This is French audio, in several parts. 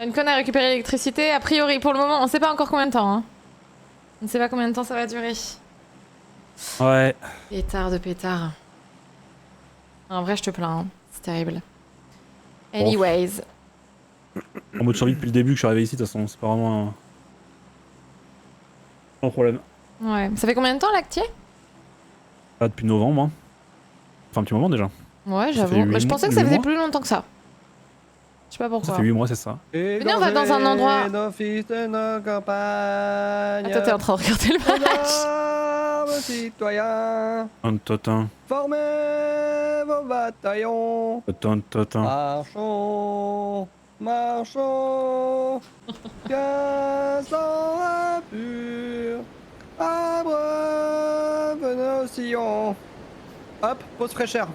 Une conne a récupéré l'électricité. A priori, pour le moment, on sait pas encore combien de temps. Hein. On ne sait pas combien de temps ça va durer. Ouais. Pétard de pétard. En vrai, je te plains. Hein. C'est terrible. Bon. Anyways. En mode survie depuis le début que je suis arrivé ici, de toute façon, c'est pas vraiment un problème. Ouais. Ça fait combien de temps là que tu y es? Pas depuis novembre, hein. Enfin, un petit moment déjà. Ouais, Ça fait j'avoue. Mais je 8 pensais que ça faisait mois. plus longtemps que ça. Je sais pas Ça pourquoi. fait 8 mois, c'est ça. Venez, on va dans un endroit. Nos fils de nos campagnes. Attends, t'es en train de regarder le match. Armes citoyens, Un totin, formez vos bataillons. totin, totin. Marchons, marchons, 15 ans impurs, abreuve nos sillons. Hop, pause fraîcheur.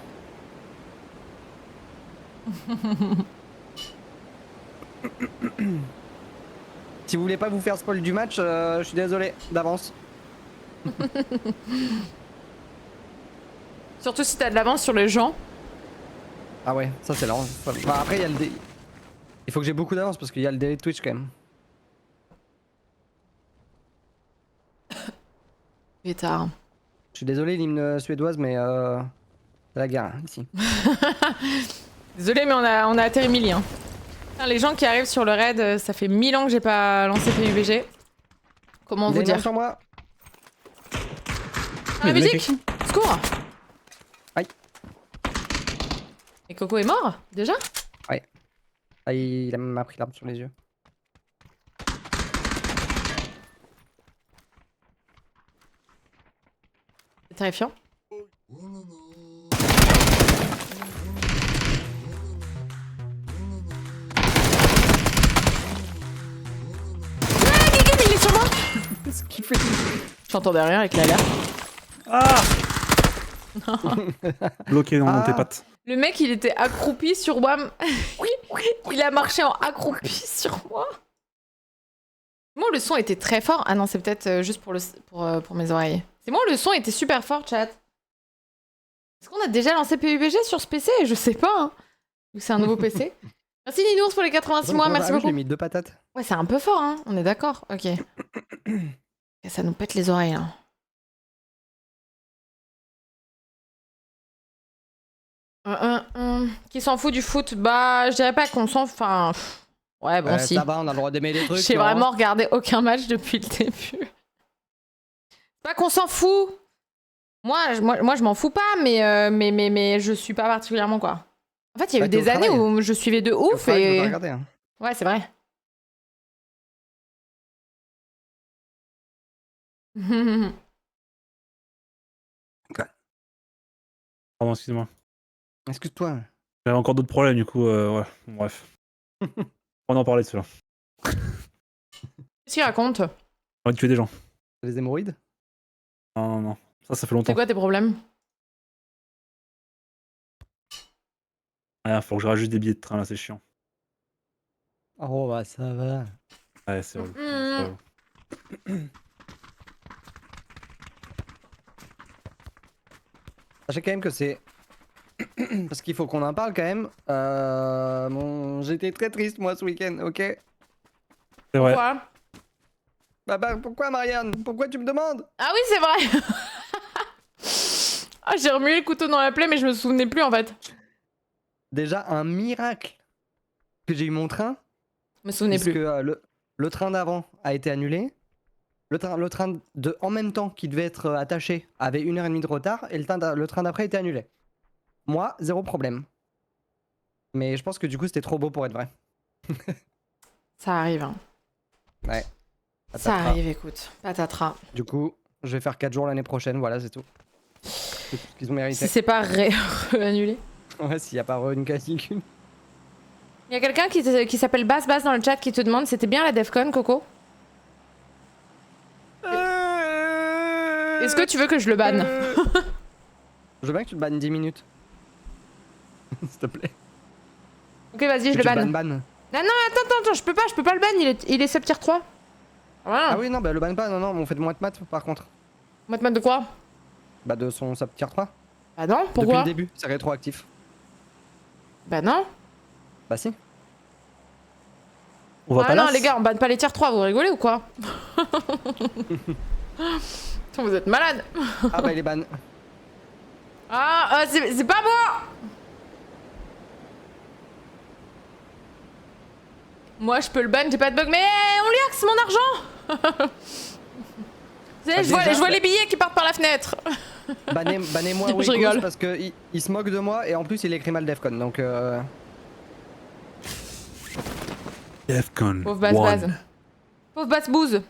Si vous voulez pas vous faire spoil du match, je suis désolé d'avance. Surtout si t'as de l'avance sur les gens. Ah ouais, ça c'est lent. Enfin, après, il y a le il faut que j'ai beaucoup d'avance parce qu'il y a le délai de Twitch quand même. Pétard. Je suis désolé, l'hymne suédoise, mais c'est la guerre hein, ici. Désolé, mais on a atterri Millie. Hein. Putain, les gens qui arrivent sur le raid, ça fait 1000 ans que j'ai pas lancé PUBG. Comment vous dire? Sur moi. Ah, la musique! Secours! Aïe. Et Coco est mort? Déjà? Ouais. Ah, il m'a pris l'arme sur les yeux. C'est terrifiant. Il est sur moi! Qu'est-ce qu'il fait? J'entendais rien avec la l'air. Ah. Bloqué dans tes pattes. Le mec, il était accroupi sur WAM. Il a marché en accroupi sur moi. Moi, le son était très fort. Ah non, c'est peut-être juste pour mes oreilles. C'est moi, le son était super fort, chat. Est-ce qu'on a déjà lancé PUBG sur ce PC? Je sais pas. Hein. Vu que c'est un nouveau PC. Merci Ninours pour les 86 mois, merci beaucoup. J'ai mis 2 patates. Ouais, c'est un peu fort, hein. On est d'accord. Ok. Ça nous pète les oreilles, là. Qui s'en fout du foot? Bah, je dirais pas qu'on s'en... Enfin... Ouais, bon, si. Ça va, on a le droit d'aimer les trucs. J'ai vraiment regardé aucun match depuis le début. C'est pas qu'on s'en fout. Moi, je m'en fous pas, mais je suis pas particulièrement, quoi. En fait, il y a eu des années où je suivais de ouf et... Hein. Ouais, c'est vrai. Pardon, excuse-moi. Excuse-toi. J'avais encore d'autres problèmes, du coup, ouais. Bon, bref. On en parlait de cela. Qu'est-ce qu'il raconte? J'ai envie de tuer des gens. Les hémorroïdes? Non, non, non. Ça fait longtemps. C'est quoi tes problèmes? Ah, faut que je rajoute des billets de train, là, c'est chiant. Oh, bah ça va. Ouais, c'est relou. Sachez quand même que c'est... Parce qu'il faut qu'on en parle quand même. J'étais très triste moi ce week-end, ok? C'est vrai. Pourquoi? Bah pourquoi Marianne? Pourquoi tu me demandes? Ah oui, c'est vrai. Ah, j'ai remué le couteau dans la plaie, mais je me souvenais plus en fait. Déjà un miracle que j'ai eu mon train. Je me souvenais plus. Le train d'avant a été annulé. Le train de en même temps qui devait être attaché avait 1h30 de retard et le train d'après était annulé. Moi, zéro problème. Mais je pense que du coup c'était trop beau pour être vrai. Ça arrive. Hein. Ouais. Ça arrive, écoute. Patatras. Du coup, je vais faire 4 jours l'année prochaine, voilà, c'est tout. C'est tout ce qu'ils ont mérité. Si c'est pas annulé. Ouais, s'il n'y a pas une canicule. Il y a quelqu'un qui s'appelle Bass dans le chat qui te demande c'était bien la Defcon, Coco? Est-ce que tu veux que je le banne? Je veux bien que tu le bannes 10 minutes. S'il te plaît. Ok, vas-y, je le banne. Ban. Non, attends, je peux pas le ban, il est sub tier 3. Voilà. Ah oui, non, bah le ban pas, non, on fait de moins de maths par contre. Mat de quoi? Bah de son sub tier 3. Bah non, pourquoi? Depuis le début, c'est rétroactif. Bah non. Bah si. On va Ah pas non, là. les gars, on banne pas les tiers 3, vous rigolez ou quoi? Putain, vous êtes malades. Ah bah il est ban. Ah, c'est pas moi. Moi, je peux le ban, j'ai pas de bug, mais on lui axe mon argent. Vous savez, Ah, je déjà, vois les billets qui partent par la fenêtre. Bannez-moi Je Wekos rigole. parce que il se moque de moi et en plus il écrit mal Defcon donc Defcon. Pauvre base. Pauvre basse bouse.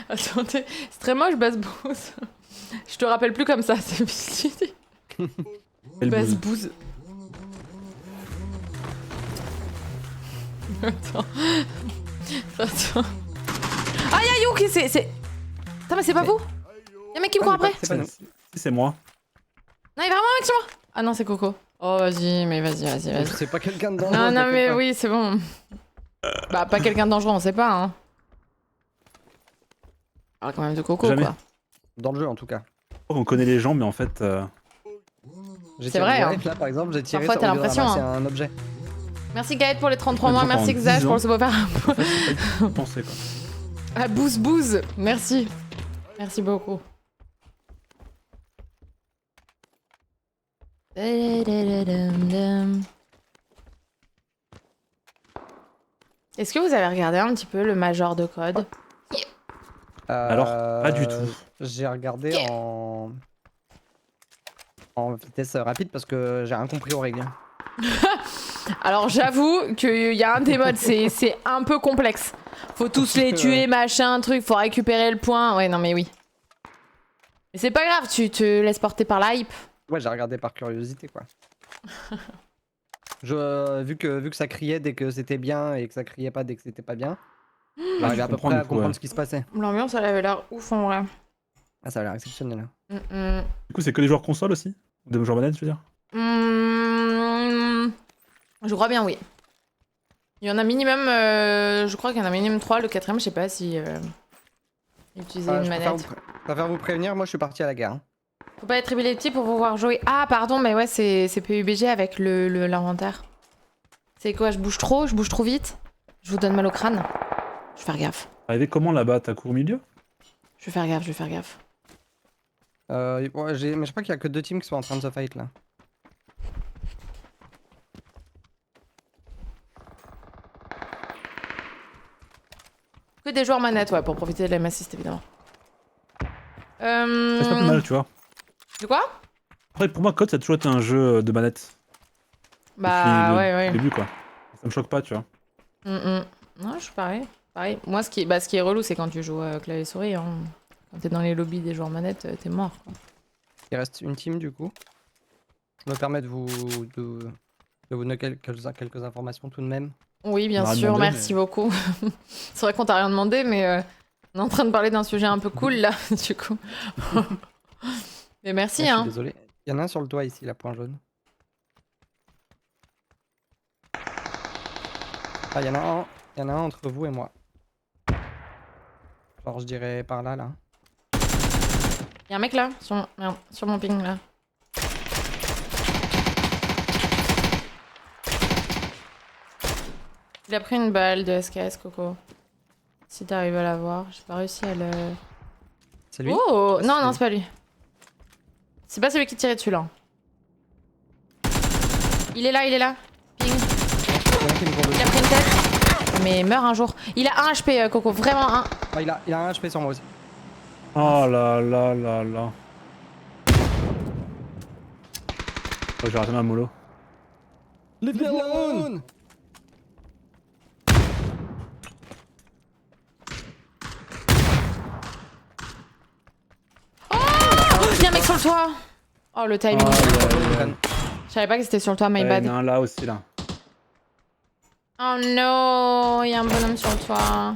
Attendez, c'est très moche, basse bouse. Je te rappelle plus comme ça, c'est petit. Basse bouse. Attends. Attends. Aïe aïe, ok, c'est. Attends, mais c'est pas vous? Y'a un mec qui me court après? c'est pas nous. Si, c'est moi. Non, il y a vraiment un mec sur moi? Ah non, c'est Coco. Oh, vas-y, mais vas-y. C'est pas quelqu'un de dangereux. Non, non, t'inquiète mais pas. oui, c'est bon. Bah, pas quelqu'un de dangereux, on sait pas, hein. On parle quand même de Coco, Jamais. quoi. Dans le jeu en tout cas. On connaît les gens, mais en fait. J'ai C'est tiré vrai, direct, hein. là par exemple, j'ai tiré Parfois, t'as au lieu de l'impression, ramasser hein. un objet. Merci Gaët pour les 33 mois, Des gens merci pendant Xash 10 pour ans. le super. En fait, c'est pas pensé quoi. Ah, bouse, merci. Merci beaucoup. Est-ce que vous avez regardé un petit peu le Major de Code? Alors, pas du tout. J'ai regardé en vitesse rapide parce que j'ai rien compris aux règles. Alors j'avoue qu'il y a un des modes, c'est un peu complexe. Faut tous les tuer, machin, truc, faut récupérer le point. Ouais, non mais oui. Mais c'est pas grave, tu te laisses porter par la hype. Ouais, j'ai regardé par curiosité quoi. Vu que ça criait dès que c'était bien et que ça criait pas dès que c'était pas bien, j'arrivais à peu comprends, près du à coup, comprendre ouais. ce qui se passait. L'ambiance, elle avait l'air ouf en vrai. Ah, ça a l'air exceptionnel. Du coup, c'est que les joueurs console aussi? Ou des joueurs manettes, je veux dire? Je crois bien, oui. Il y en a minimum, je crois qu'il y en a minimum 3, le 4ème, je sais pas si utiliser une Je manette. préfère vous prévenir, moi je suis parti à la guerre. Hein. Faut pas être épileptique pour vous voir jouer. Ah, pardon, mais ouais, c'est PUBG avec l'inventaire. C'est quoi, je bouge trop vite? Je vous donne mal au crâne? Je vais faire gaffe. Arrivé comment là-bas? T'as cours au milieu? Je vais faire gaffe. Ouais, mais je crois qu'il y a que 2 teams qui sont en train de se fight là. Que des joueurs manettes, ouais, pour profiter de la assist évidemment. C'est pas plus mal, tu vois. De quoi? Après, pour moi, Code, ça a toujours été un jeu de manette. Bah, Depuis ouais. le début, quoi. Ça me choque pas, tu vois. Non, je suis pareil. Moi, ce qui est relou, c'est quand tu joues clavier souris. Hein. Quand t'es dans les lobbies des joueurs manettes, t'es mort. Quoi. Il reste une team du coup. Je me permets de vous donner quelques informations tout de même. Oui, bien On a sûr, demandé, merci beaucoup. C'est vrai qu'on t'a rien demandé, mais on est en train de parler d'un sujet un peu cool là, du coup. Mais merci, Ouais, je suis hein. désolé. Il y en a un sur le toit ici, la point jaune. Ah, il y en a un entre vous et moi. Genre, je dirais par là, là. Y'a un mec là, sur mon ping là. Il a pris une balle de SKS, Coco. Si t'arrives à la voir, j'ai pas réussi à le. C'est lui? Oh Je sais pas si non, c'est non, lui. c'est pas lui. C'est pas celui qui tirait dessus là. Il est là. Ping. Il y en a qui me courent Il a dessus. pris une tête. Mais meurt un jour. Il a 1 HP, Coco, vraiment un. Ah, il a un HP sur moi aussi. Oh là là là là. Oh, j'ai raté ma mollo. Leave me alone! Y'a un mec sur le toit. Oh le timing. Ren. Je savais pas que c'était sur le toit, my Il y bad. en a un là aussi, là. Oh non, y'a un bonhomme sur le toit.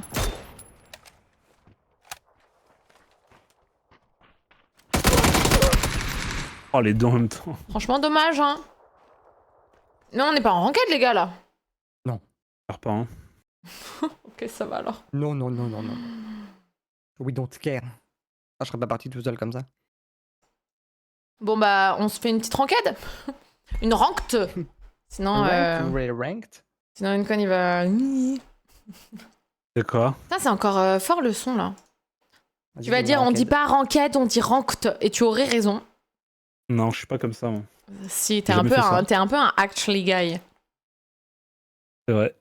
Oh, les deux en même temps. Franchement, dommage, hein. Non, on n'est pas en ranked, les gars, là. J'espère pas, hein. Ok, ça va alors. Non. We don't care. Ah, je serais pas parti tout seul comme ça. Bon, bah, on se fait une petite ranked. Une ranked. Sinon, Ranked ou ranked? Sinon, Uncon, il va... C'est quoi? Putain, c'est encore fort le son, là. Vas-y, Tu vas fais-moi dire, on dit ranked. pas ranked, on dit ranked. Et tu aurais raison. Non, je suis pas comme ça, moi. Si, t'es J'ai un, jamais peu fait ça. t'es un peu un actually guy. C'est vrai.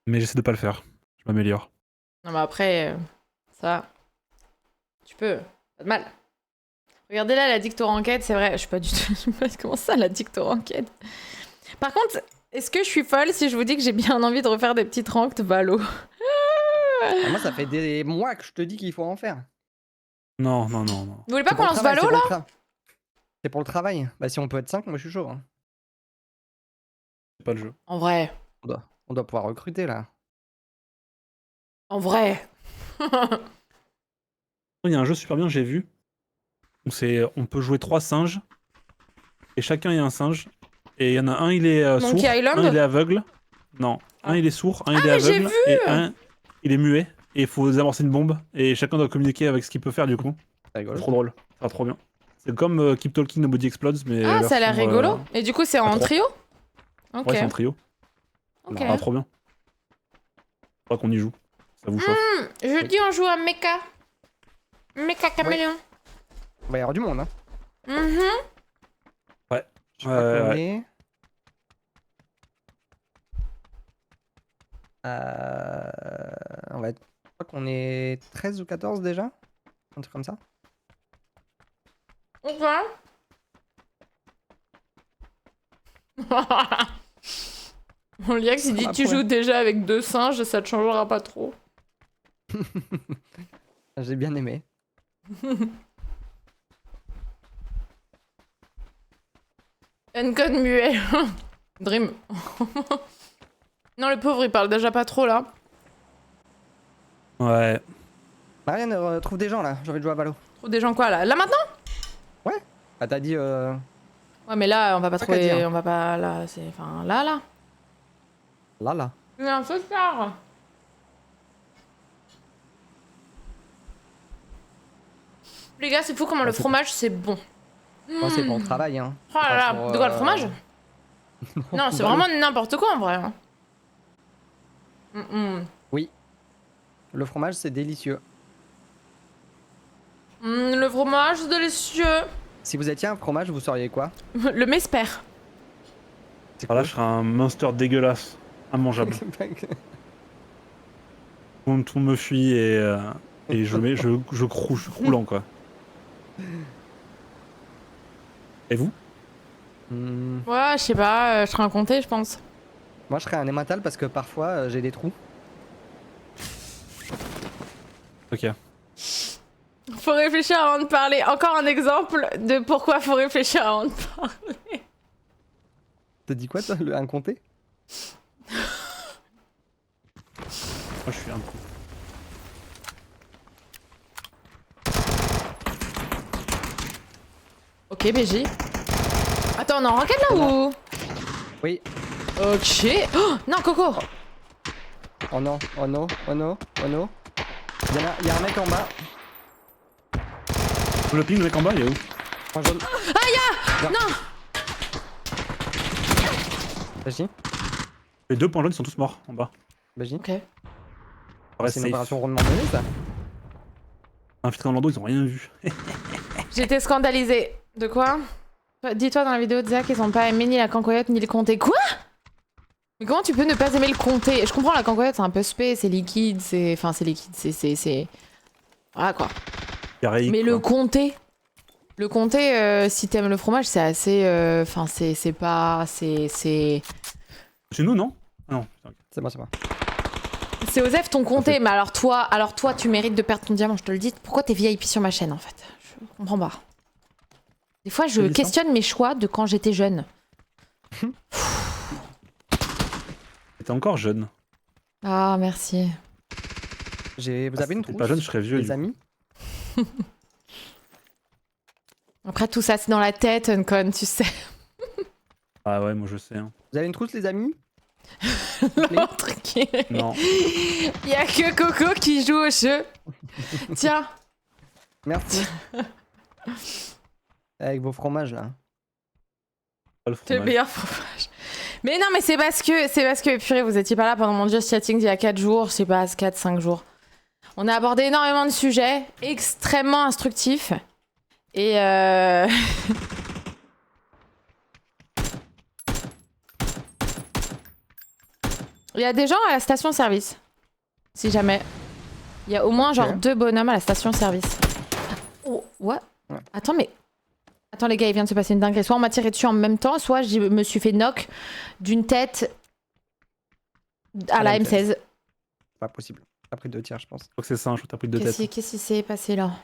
Mais j'essaie de pas le faire. Je m'améliore. Non, mais après, ça... Tu peux. Pas de mal. Regardez là, la dicto ranked, c'est vrai. Je suis pas du tout... Je sais pas comment ça, la dicto ranked. Par contre, est-ce que je suis folle si je vous dis que j'ai bien envie de refaire des petites ranked Valo? Ah, moi, ça fait des mois que je te dis qu'il faut en faire. Non, non, non, non. Vous voulez pas C'est qu'on pour le lance travail, Valo, c'est là pour le tra- C'est pour le travail. Bah, si on peut être 5, moi je suis chaud. Hein. C'est pas le jeu. En vrai. On doit pouvoir recruter là. En vrai. Il y a un jeu super bien, j'ai vu. Où on peut jouer 3 singes. Et chacun est un singe. Et il y en a un, il est sourd. Monkey Island. Un, il est aveugle. Non. Ah. Un, il est sourd. Un, il est mais j'ai aveugle. vu Et un, il est muet. Et il faut amorcer une bombe. Et chacun doit communiquer avec ce qu'il peut faire du coup. C'est rigolo. C'est trop drôle. Ça va trop bien. C'est comme Keep Talking Nobody Explodes. Mais Ah, ça a l'air version, rigolo. Et du coup, c'est en trois. trio? Ok. Ouais, c'est en trio. Ok. Ça va trop bien. Faudra qu'on y joue. Ça vous chauffe. Jeudi, on joue à Mecha. Mecha Caméléon. Il va y avoir du monde. Hein. Mhm. Je crois qu'on Ouais. est. On va être... Je crois qu'on est 13 ou 14 déjà. Un truc comme ça. Ok. On Liax, il dit sera tu après. joues déjà avec 2 singes, ça te changera pas trop. J'ai bien aimé. Uncode muet. Dream. Non, le pauvre, il parle déjà pas trop là. Ouais. Marianne, trouve des gens là. J'ai envie de jouer à Valo. Trouve des gens quoi là? Là maintenant? Ah, t'as dit. Ouais, mais là, on va pas Pas qu'à trouver. dire. On va pas. Là, c'est. Enfin, là. Là. Non, c'est tard. Les gars, c'est fou comment le c'est- fromage c'est bon. Moi, c'est pour le travail. Hein. Oh là Pas là, pour, de quoi le fromage? Non, c'est Valo. vraiment n'importe quoi en vrai. Hein. Le fromage, c'est délicieux. Le fromage, c'est délicieux. Si vous étiez un fromage, vous seriez quoi? Le mespère. C'est Par là, je serais un monster dégueulasse. Immangeable. Tout le monde me fuit et je croule, je suis croulant quoi. Et vous? Ouais, je sais pas, je serais un comté, je pense. Moi, je serais un émental parce que parfois, j'ai des trous. Ok. Faut réfléchir avant de parler. Encore un exemple de pourquoi faut réfléchir avant de parler. T'as dit quoi, toi, un comté? Moi, je suis un coup. Ok, BJ. Attends, on est en ranked là ou? Oui. Ok. Oh, non, Coco. Oh non, oh non, oh non, oh non. Il y a un mec en bas. Le ping, le mec en bas, il est où? En jaune. Non. Vas-y. Les 2 points jaunes, ils sont tous morts en bas. Vas-y. Ok. Reste C'est une safe. opération rondement menée, ça. Infiltrés dans l'endo, ils ont rien vu. J'ai été scandalisée. De quoi? Dis-toi dans la vidéo de Zach, ils ont pas aimé ni la cancoyote ni le comté. Quoi? Mais comment tu peux ne pas aimer le comté? Je comprends, la cancoyote c'est un peu spé, c'est liquide, c'est. Enfin, c'est liquide, c'est. Voilà quoi. Carré, Mais le comté. Le comté, si t'aimes le fromage, c'est assez. Enfin, c'est pas. C'est. C'est nous, non? Ah non, putain, ok. C'est bon, c'est bon. C'est Osef ton comté, mais alors toi, tu mérites de perdre ton diamant, je te le dis. Pourquoi t'es VIP sur ma chaîne en fait? Je comprends pas. Des fois, je C'est ça. questionne mes choix de quand j'étais jeune. T'es encore jeune. Ah, merci. Vous avez une T'es trousse? pas jeune, je serais vieux. Les du coup. amis? Après, tout ça, c'est dans la tête, Uncon, tu sais. Ah. Ah ouais, moi je sais. Hein. Vous avez une trousse, les amis? L'autre qui. Non. Il y a que Coco qui joue au jeu. Tiens. Merci. Avec vos fromages, là. Pas le C'est le fromage. meilleur fromage. Mais non, mais c'est parce que, purée, vous étiez pas là pendant mon just chatting d'il y a 4 jours, je sais pas, 4-5 jours. On a abordé énormément de sujets, extrêmement instructifs. Et il y a des gens à la station-service. Si jamais. Il y a au moins genre 2 bonhommes à la station-service. Oh, what? Ouais. Attends, mais... Attends les gars, il vient de se passer une dinguerie. Soit on m'a tiré dessus en même temps, soit je me suis fait knock d'une tête à la M16. Pas possible. T'as pris 2 tirs, je pense. Je crois que c'est ça, je crois que t'as pris 2 têtes. Qu'est-ce qui s'est passé là? Moi,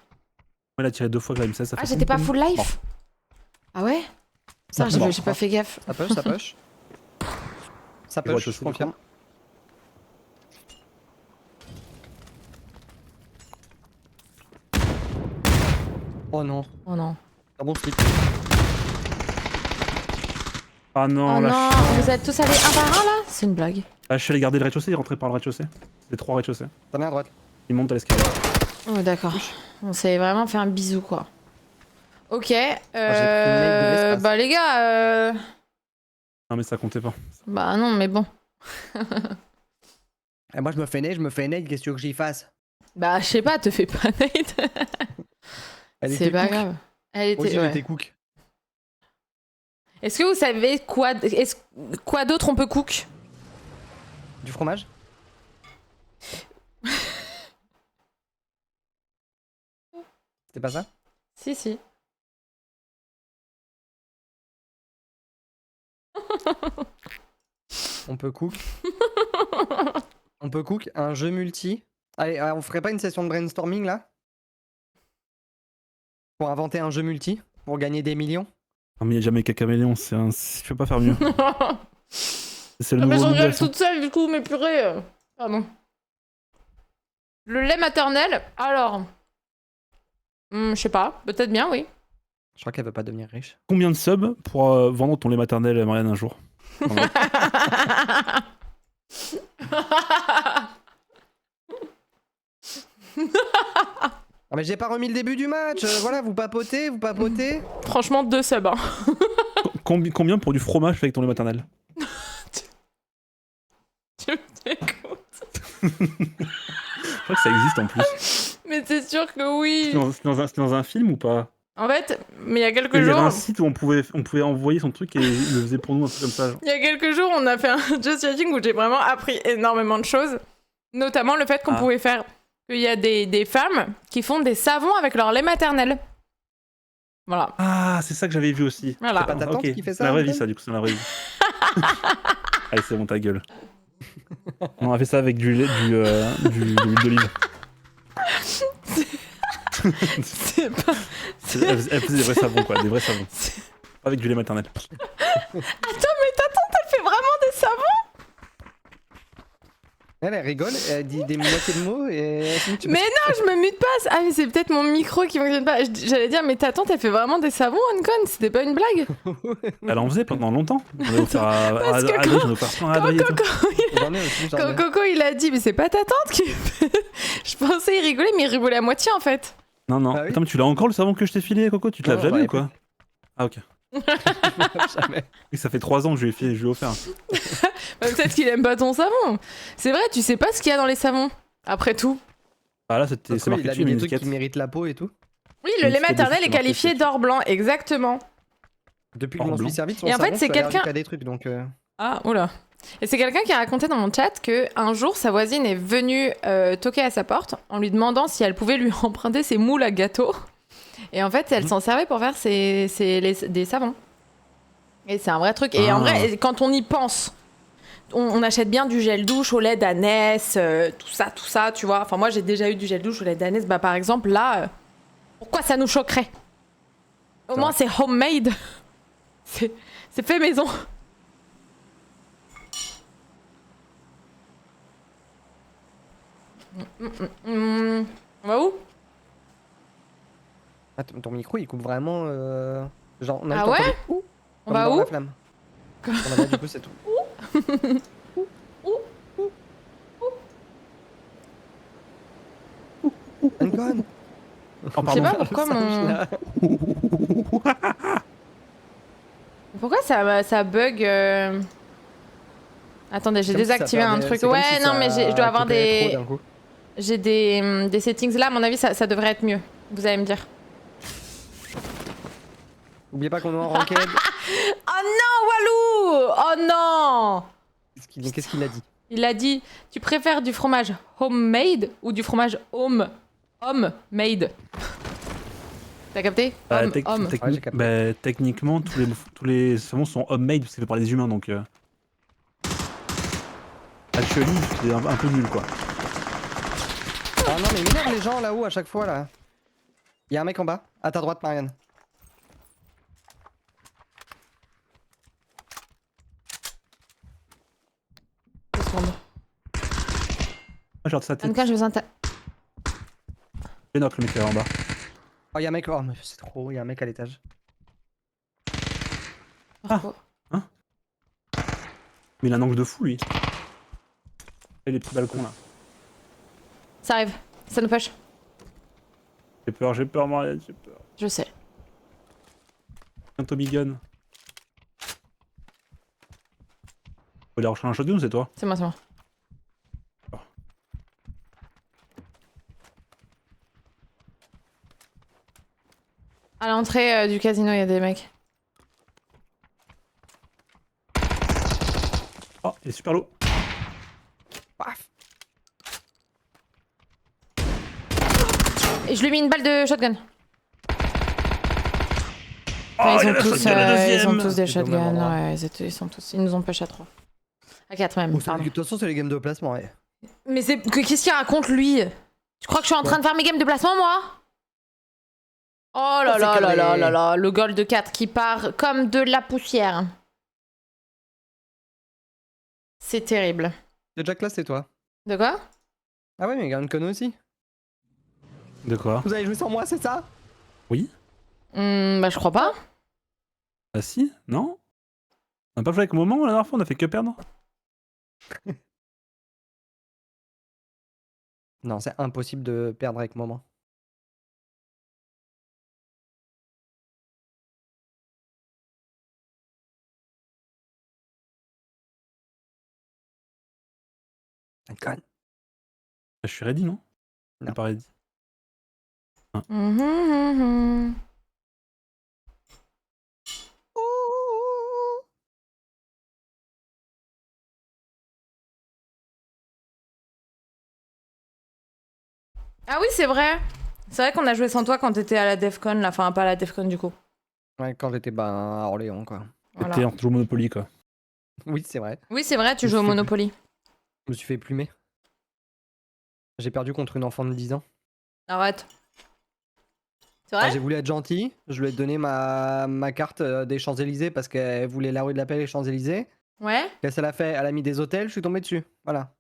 il a tiré 2 fois avec la M16. Ça Ah, fait j'étais pas pom, full pom. life? Ah ouais? Ça, Bon. j'ai pas fait gaffe. Ça push, ça push. Ça Et push, watch je confirme. Oh non, Oh non. un bon slip. Ah non, Oh la non, chance. vous êtes tous allés un par un là? C'est une blague. Ah, je suis allé garder le rez-de-chaussée, il est rentré par le rez-de-chaussée. C'est 3 rez-de-chaussée. T'en es à droite. Il monte à l'escalier. Oh d'accord. On s'est vraiment fait un bisou quoi. Ok. nade de l'espace. Bah les gars. Non, mais ça comptait pas. Bah non, mais bon. Et moi je me fais nade, qu'est-ce que tu veux que j'y fasse? Bah je sais pas, te fais pas nade. Elle C'est était pas cook. grave. Elle Moi aussi était. elle Ouais. était cook. Est-ce que vous savez quoi d'autre on peut cook? Du fromage? C'était pas ça? Si si. On peut cook. On peut cook un jeu multi. Allez, on ferait pas une session de brainstorming là? Pour inventer un jeu multi? Pour gagner des millions? Non, mais il n'y a jamais qu'un caméléon, c'est un... je peux pas faire mieux. C'est le Ah mais je nouveau regarde Google. toute seule du coup, mais purée. Pardon. Le lait maternel, alors. Je sais pas, peut-être bien, oui. Je crois qu'elle veut pas devenir riche. Combien de subs pour vendre ton lait maternel, Marianne, un jour? Ah mais j'ai pas remis le début du match, voilà, vous papotez, vous papotez. Franchement, 2 subs. Hein. Combien pour du fromage fait avec ton lait maternel? Tu m'écoutes. Je crois que ça existe en plus. Mais c'est sûr que oui. C'est dans un film ou pas? En fait, mais il y a quelques Il y avait jours. un site où on pouvait envoyer son truc et il le faisait pour nous, un truc comme ça. Genre. Il y a quelques jours, on a fait un just chatting où j'ai vraiment appris énormément de choses. Notamment le fait qu'on pouvait faire. Qu'il y a des femmes qui font des savons avec leur lait maternel. Voilà. Ah, c'est ça que j'avais vu aussi. Voilà. C'est pas ta tante Ok, qui fait c'est ça, la vraie vie, Antoine ça, du coup, c'est la vraie vie. Allez, c'est bon, ta gueule. On a fait ça avec de l'huile d'olive. C'est pas. Elle faisait des vrais savons, quoi, des vrais savons. Pas avec du lait maternel. Attends, mais ta tante, elle fait vraiment des savons? Elle rigole, elle dit des moitiés de mots et... Mais non, je me mute pas. Ah, mais c'est peut-être mon micro qui fonctionne pas. J'allais dire, mais ta tante, elle fait vraiment des savons, Ancon? C'était pas une blague? Elle en faisait pendant longtemps. On allait faire à Parce que Adrien, j'en ai offert plein à Adrien et tout. J'en ai aussi, j'en ai. Quand Coco, il a dit, mais c'est pas ta tante qui fait... Je pensais il rigolait, mais il rigolait à moitié, en fait. Non, non. Ah oui. Attends, mais tu l'as encore le savon que je t'ai filé, Coco? Tu te laves Non, jamais j'en ou quoi? Ah, ok. Jamais. Oui, ça fait 3 ans que je lui ai offert. Bah, peut-être qu'il aime pas ton savon. C'est vrai, tu sais pas ce qu'il y a dans les savons. Après tout. Ah là, c'est Coco, marqué il a dessus, mis une des trucs étiquette. qui méritent la peau et tout. Oui, le Une lait étiquette maternel dessus, est marqué qualifié dessus. d'or blanc, exactement. Depuis que Or je m'en blanc. suis servi de son Et en fait, savon, c'est je suis allergique quelqu'un- à des trucs, donc... Ah, oula. Et c'est quelqu'un qui a raconté dans mon chat que un jour, sa voisine est venue toquer à sa porte en lui demandant si elle pouvait lui emprunter ses moules à gâteau. Et en fait, elle s'en servait pour faire des savons. Et c'est un vrai truc. Et en vrai, quand on y pense, on achète bien du gel douche au lait d'ânesse, tout ça, tu vois. Enfin, moi, j'ai déjà eu du gel douche au lait d'ânesse. Bah, par exemple, là, pourquoi ça nous choquerait? Au moins, c'est homemade. C'est fait maison. On va où? Ah, ton micro, il coupe vraiment... Genre, on a Ah juste ouais? entendu ouh, On comme va dans où? la flamme. On a dit, du coup, c'est tout. Ancon. Oh, Je sais pardon. pas pourquoi mon... Pourquoi ça bug Attendez, j'ai Comme si ça désactivé un perdait- truc. c'est comme Ouais, si non, ça mais je dois avoir récupérait des... trop d'un coup. J'ai des settings là, à mon avis, ça devrait être mieux. Vous allez me dire. N'oubliez pas qu'on est en ranked. Oh non, Walou! Oh non! Qu'est-ce qu'il a dit? Il a dit, tu préfères du fromage homemade ou du fromage homemade? T'as capté? Homme. Ouais, j'ai capté. Bah, techniquement, tous les saumons sont homemade, c'est fait par les humains, donc... Actually, c'est un peu nul, quoi. Ah non mais ils m'énervent les gens là-haut à chaque fois là. Y'a un mec en bas, à ta droite Marianne. Deux secondes. Ah, j'ai sa tête. Anka, j'ai besoin de ta... Les knock, le mec là en bas. Oh y'a un mec, oh mais c'est trop, y'a un mec à l'étage. Ah. Mais il a un angle de fou, lui. Et les petits balcons, là. Ça arrive, ça nous push. J'ai peur, Marianne, j'ai peur. Je sais. Un Tommy Gun. Faut aller rechercher un shotgun ou c'est toi? C'est moi, c'est moi. Oh. À l'entrée du casino, il y a des mecs. Oh, il est super low. Paf. Et je lui ai mis une balle de shotgun. Oh, Ouais, il y a la shotgun, la ils ont deuxième. tous des C'est au même shotguns, endroit. ouais, ils sont tous... Ils nous ont push à 3. À 4 même, De pardon. toute façon c'est les games de placement ouais. Mais qu'est-ce qu'il raconte, lui? Tu crois que je suis en train de faire mes games de placement, moi? Oh là Oh, c'est là là carré. là là là, le goal de 4 qui part comme de la poussière. C'est terrible. Le Jack là c'est toi. De quoi? Ah ouais mais il y a un Kono aussi. De quoi? Vous avez joué sans moi c'est ça? Oui? Bah je crois pas. Ah si? Non? On a pas joué avec Moment la dernière fois, on a fait que perdre? Non c'est impossible de perdre avec Moment. Un con. Je suis ready, non? Je Non. suis pas ready. Mhm. Ah oui, c'est vrai. C'est vrai qu'on a joué sans toi quand t'étais à la Defcon, là. Enfin, pas à la Defcon du coup. Ouais quand j'étais à Orléans quoi. Voilà. C'était en joue au Monopoly, quoi. Oui c'est vrai. Oui, c'est vrai, tu Je joues au suis- Monopoly. Je me suis fait plumer. J'ai perdu contre une enfant de 10 ans. Arrête. C'est Ah, vrai? j'ai voulu être gentil, je lui ai donné ma carte des Champs-Élysées parce qu'elle voulait la rue de la Paix et les Champs-Élysées. Ouais. Qu'est-ce qu'elle a fait? Elle a mis des hôtels, je suis tombé dessus. Voilà.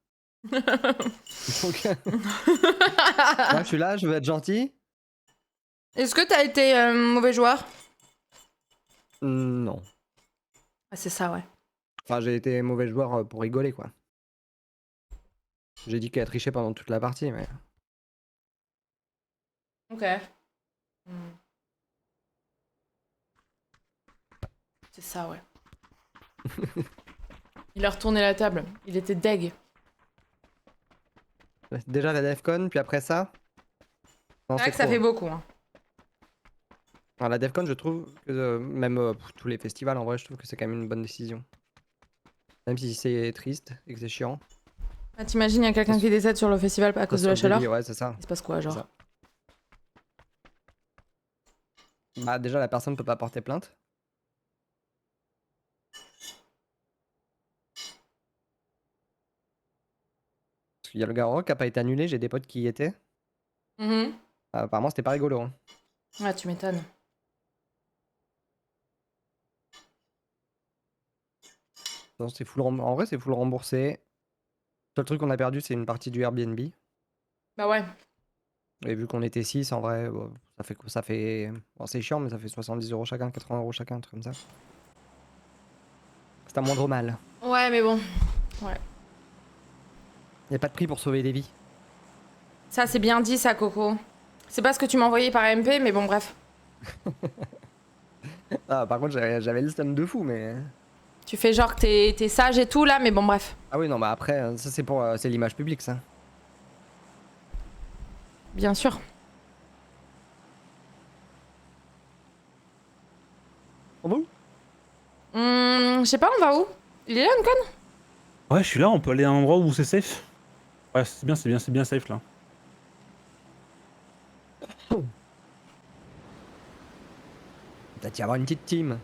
Donc, moi, je suis là, je veux être gentil. Est-ce que t'as été mauvais joueur? Non. Ah, c'est ça, ouais. Enfin, j'ai été mauvais joueur pour rigoler, quoi. J'ai dit qu'elle a triché pendant toute la partie, mais. Ok. C'est ça, ouais. Il a retourné la table. Il était deg. Déjà la Defcon, puis après ça. Non, C'est vrai que ça fait beaucoup. Hein. Alors, la Defcon, je trouve que même pour tous les festivals, en vrai, je trouve que c'est quand même une bonne décision. Même si c'est triste et que c'est chiant. Ah, t'imagines, il y a quelqu'un qui décède sur le festival à cause de la chaleur? Ouais, c'est ça. Il se passe quoi, genre? C'est ça. Bah, déjà, la personne peut pas porter plainte. Parce qu'il y a le Garrock qui a pas été annulé, j'ai des potes qui y étaient. Mhm. Apparemment, c'était pas rigolo. Hein. Ouais, tu m'étonnes. Non, c'est full En vrai, c'est full remboursé. Le seul truc qu'on a perdu, c'est une partie du Airbnb. Bah ouais. Et vu qu'on était 6, en vrai, bon, ça fait. Bon, c'est chiant, mais ça fait 70 € chacun, 80 € chacun, un truc comme ça. C'est un moindre mal. Ouais, mais bon. Y a pas de prix pour sauver des vies. Ça, c'est bien dit, ça, Coco. C'est pas ce que tu m'as envoyé par MP, mais bon, bref. Ah, par contre, j'avais le stun de fou, mais. Tu fais genre que t'es sage et tout là, mais bon, bref. Ah oui, non, bah après, ça c'est pour c'est l'image publique, ça. Bien sûr. Oh bon? Je sais pas, on va où? Il est là, Uncon? Ouais, je suis là, on peut aller à un endroit où c'est safe. Ouais, c'est bien safe là. Peut-être y avoir une petite team.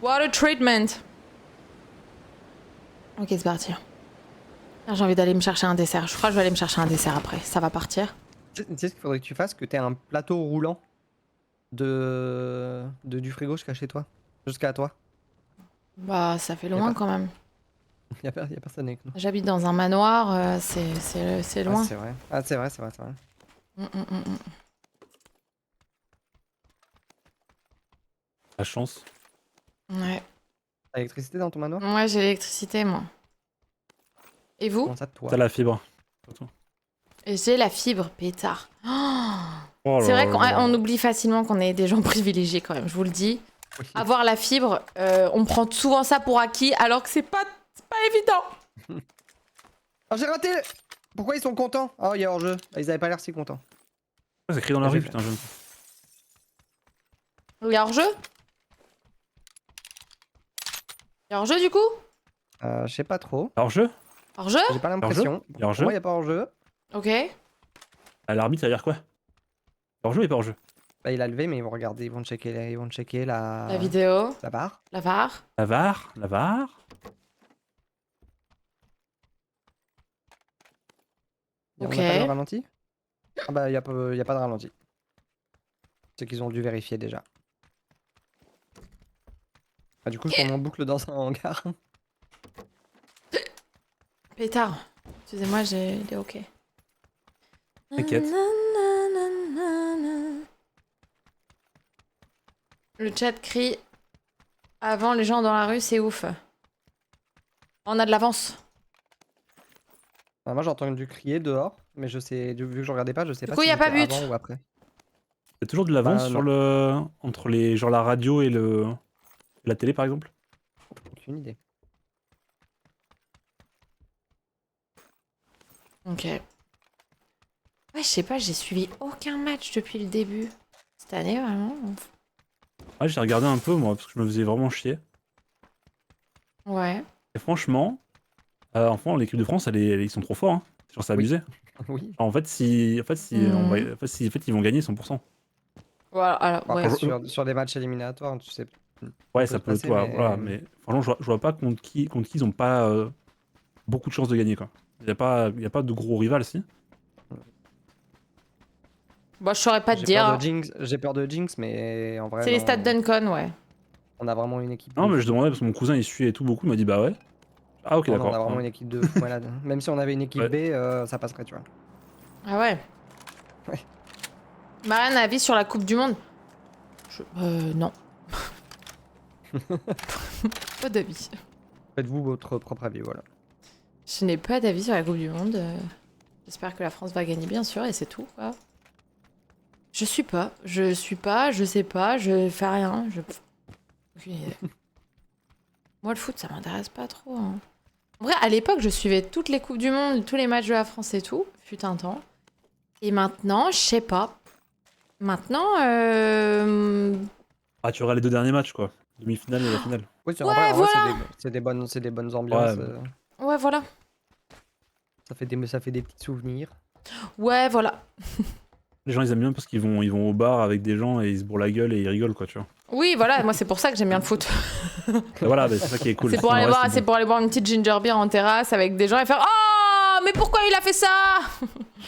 Water treatment. Ok, c'est parti. Ah, j'ai envie d'aller me chercher un dessert. Je crois que je vais aller me chercher un dessert après. Ça va partir. Tu sais ce qu'il faudrait que tu fasses? Que t'aies un plateau roulant du frigo jusqu'à chez toi. Jusqu'à toi. Bah, ça fait Y a loin pas- quand même. Y a personne avec nous. J'habite dans un manoir, c'est Ah, loin. c'est vrai. Ah, c'est vrai, c'est vrai, c'est vrai. Mm. La chance. Ouais. T'as l'électricité dans ton manoir? Ouais, j'ai l'électricité, moi. Et vous? Comment ça, toi? T'as la fibre. Surtout. Et j'ai la fibre, pétard. Oh, Oh c'est là vrai là là. qu'on oublie facilement qu'on est des gens privilégiés quand même, je vous le dis. Oui. Avoir la fibre, on prend souvent ça pour acquis, alors que c'est pas évident. Ah, j'ai raté! Pourquoi ils sont contents? Oh, il y a hors-jeu. Ah, ils avaient pas l'air si contents. C'est écrit dans la Ah, rue, j'ai putain, je... Il y a hors-jeu? Il y a hors-jeu du coup? Je sais pas trop. Hors-jeu? Hors-jeu? J'ai pas l'impression. Il y a hors-jeu? Pour moi, y a pas hors-jeu. Ok. À l'arbitre, ça veut dire quoi? Hors-jeu et pas hors-jeu? Bah, il a levé, mais ils vont regarder, ils vont checker La vidéo, la barre. la VAR. La VAR? La VAR? On a Ok. pas de ralenti? Ah bah, y a pas de ralenti. C'est qu'ils ont dû vérifier déjà. Ah, du coup, je tourne en boucle dans un hangar. Pétard. Excusez-moi, il est ok. T'inquiète. Le chat crie avant les gens dans la rue, c'est ouf. On a de l'avance. Ah, moi, j'ai entendu crier dehors, mais je sais, vu que je regardais pas, je sais Du pas coup, si y a pas c'était but. avant ou après. Il y a toujours de l'avance Bah, sur le... entre les... genre la radio et la télé, par exemple? Aucune idée. Ok. Ouais, je sais pas, j'ai suivi aucun match depuis le début. Cette année, vraiment. Ouais, j'ai regardé un peu, moi, parce que je me faisais vraiment chier. Ouais. Et franchement, enfin, l'équipe de France, ils sont trop forts, hein. Genre, c'est Oui. abusé. Oui. En fait, si ils vont gagner 100%. Voilà, alors, Bon, ouais. après, sur des matchs éliminatoires, tu sais. Ouais, peut ça se peut, passer, toi, mais- voilà, mais franchement, je vois pas contre qui ils ont pas beaucoup de chances de gagner, quoi. Y a pas de gros rival, si. Bon, je saurais pas te J'ai dire. peur Hein. de Jinx, mais en vrai, C'est les non, stats Duncan, ouais. on a vraiment une équipe Non, de mais fou. je demandais parce que mon cousin il suit et tout beaucoup, il m'a dit bah ouais. Ah, ok, Non, non, on d'accord. a vraiment Ouais. une équipe de fou malade. Même si on avait une équipe Ouais. B, ça passerait, tu vois. Ah ouais. Ouais. Marianne a avis sur la Coupe du Monde. Non. Pas d'avis. Faites-vous votre propre avis, voilà. Je n'ai pas d'avis sur la Coupe du Monde. J'espère que la France va gagner, bien sûr, et c'est tout, quoi. Je sais pas, je sais pas, je fais rien. Aucune idée. Moi, le foot, ça m'intéresse pas trop. Hein. En vrai, à l'époque, je suivais toutes les Coupes du Monde, tous les matchs de la France et tout, fut un temps. Et maintenant, je sais pas. Maintenant, Ah, tu auras les deux derniers matchs, quoi. Demi-finale et la finale. Oui, c'est Ouais, en vrai, voilà. c'est des bonnes ambiances. Ouais. Ouais, voilà. Ça fait des petits souvenirs. Ouais, voilà. Les gens ils aiment bien parce qu'ils vont au bar avec des gens et ils se bourrent la gueule et ils rigolent, quoi, tu vois. Oui, voilà, moi, c'est pour ça que j'aime bien le foot. Et voilà, bah, c'est ça qui est cool. C'est pour, Sinon, aller le reste, boire, c'est c'est pour aller boire une petite ginger beer en terrasse avec des gens et faire Oh, mais pourquoi il a fait ça?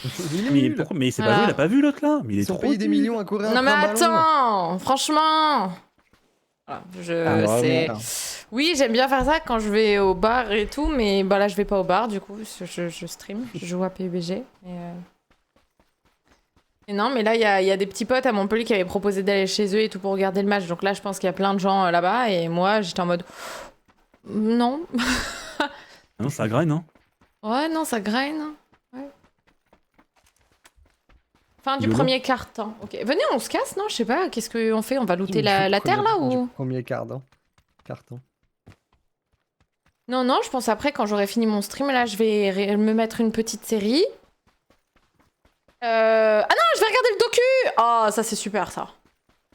Il est bon. Mais, nul. pourquoi... mais il s'est Voilà. pas vu, il a pas vu l'autre là. Mais il est Ils sont trop payés des nul. millions à courir Non, mais après un ballon. attends, franchement. Voilà, Ah, c'est. vraiment. Oui, j'aime bien faire ça quand je vais au bar et tout, mais bah là, je vais pas au bar, du coup, je stream, je joue à PUBG. Et non, mais là, il y a des petits potes à Montpellier qui avaient proposé d'aller chez eux et tout pour regarder le match. Donc là, je pense qu'il y a plein de gens là-bas. Et moi, j'étais en mode. Non. Ah non, ça grind, hein. Ouais, non, ça graine. Ouais. Fin du YOLO. premier quart-temps. Ok. Venez, on se casse, non? Je sais pas. Qu'est-ce qu'on fait? On va looter la terre là ou. Premier carton. Non, non, je pense après, quand j'aurai fini mon stream, là, je vais me mettre une petite série. Ah non, je vais regarder le docu! Oh, ça c'est super, ça.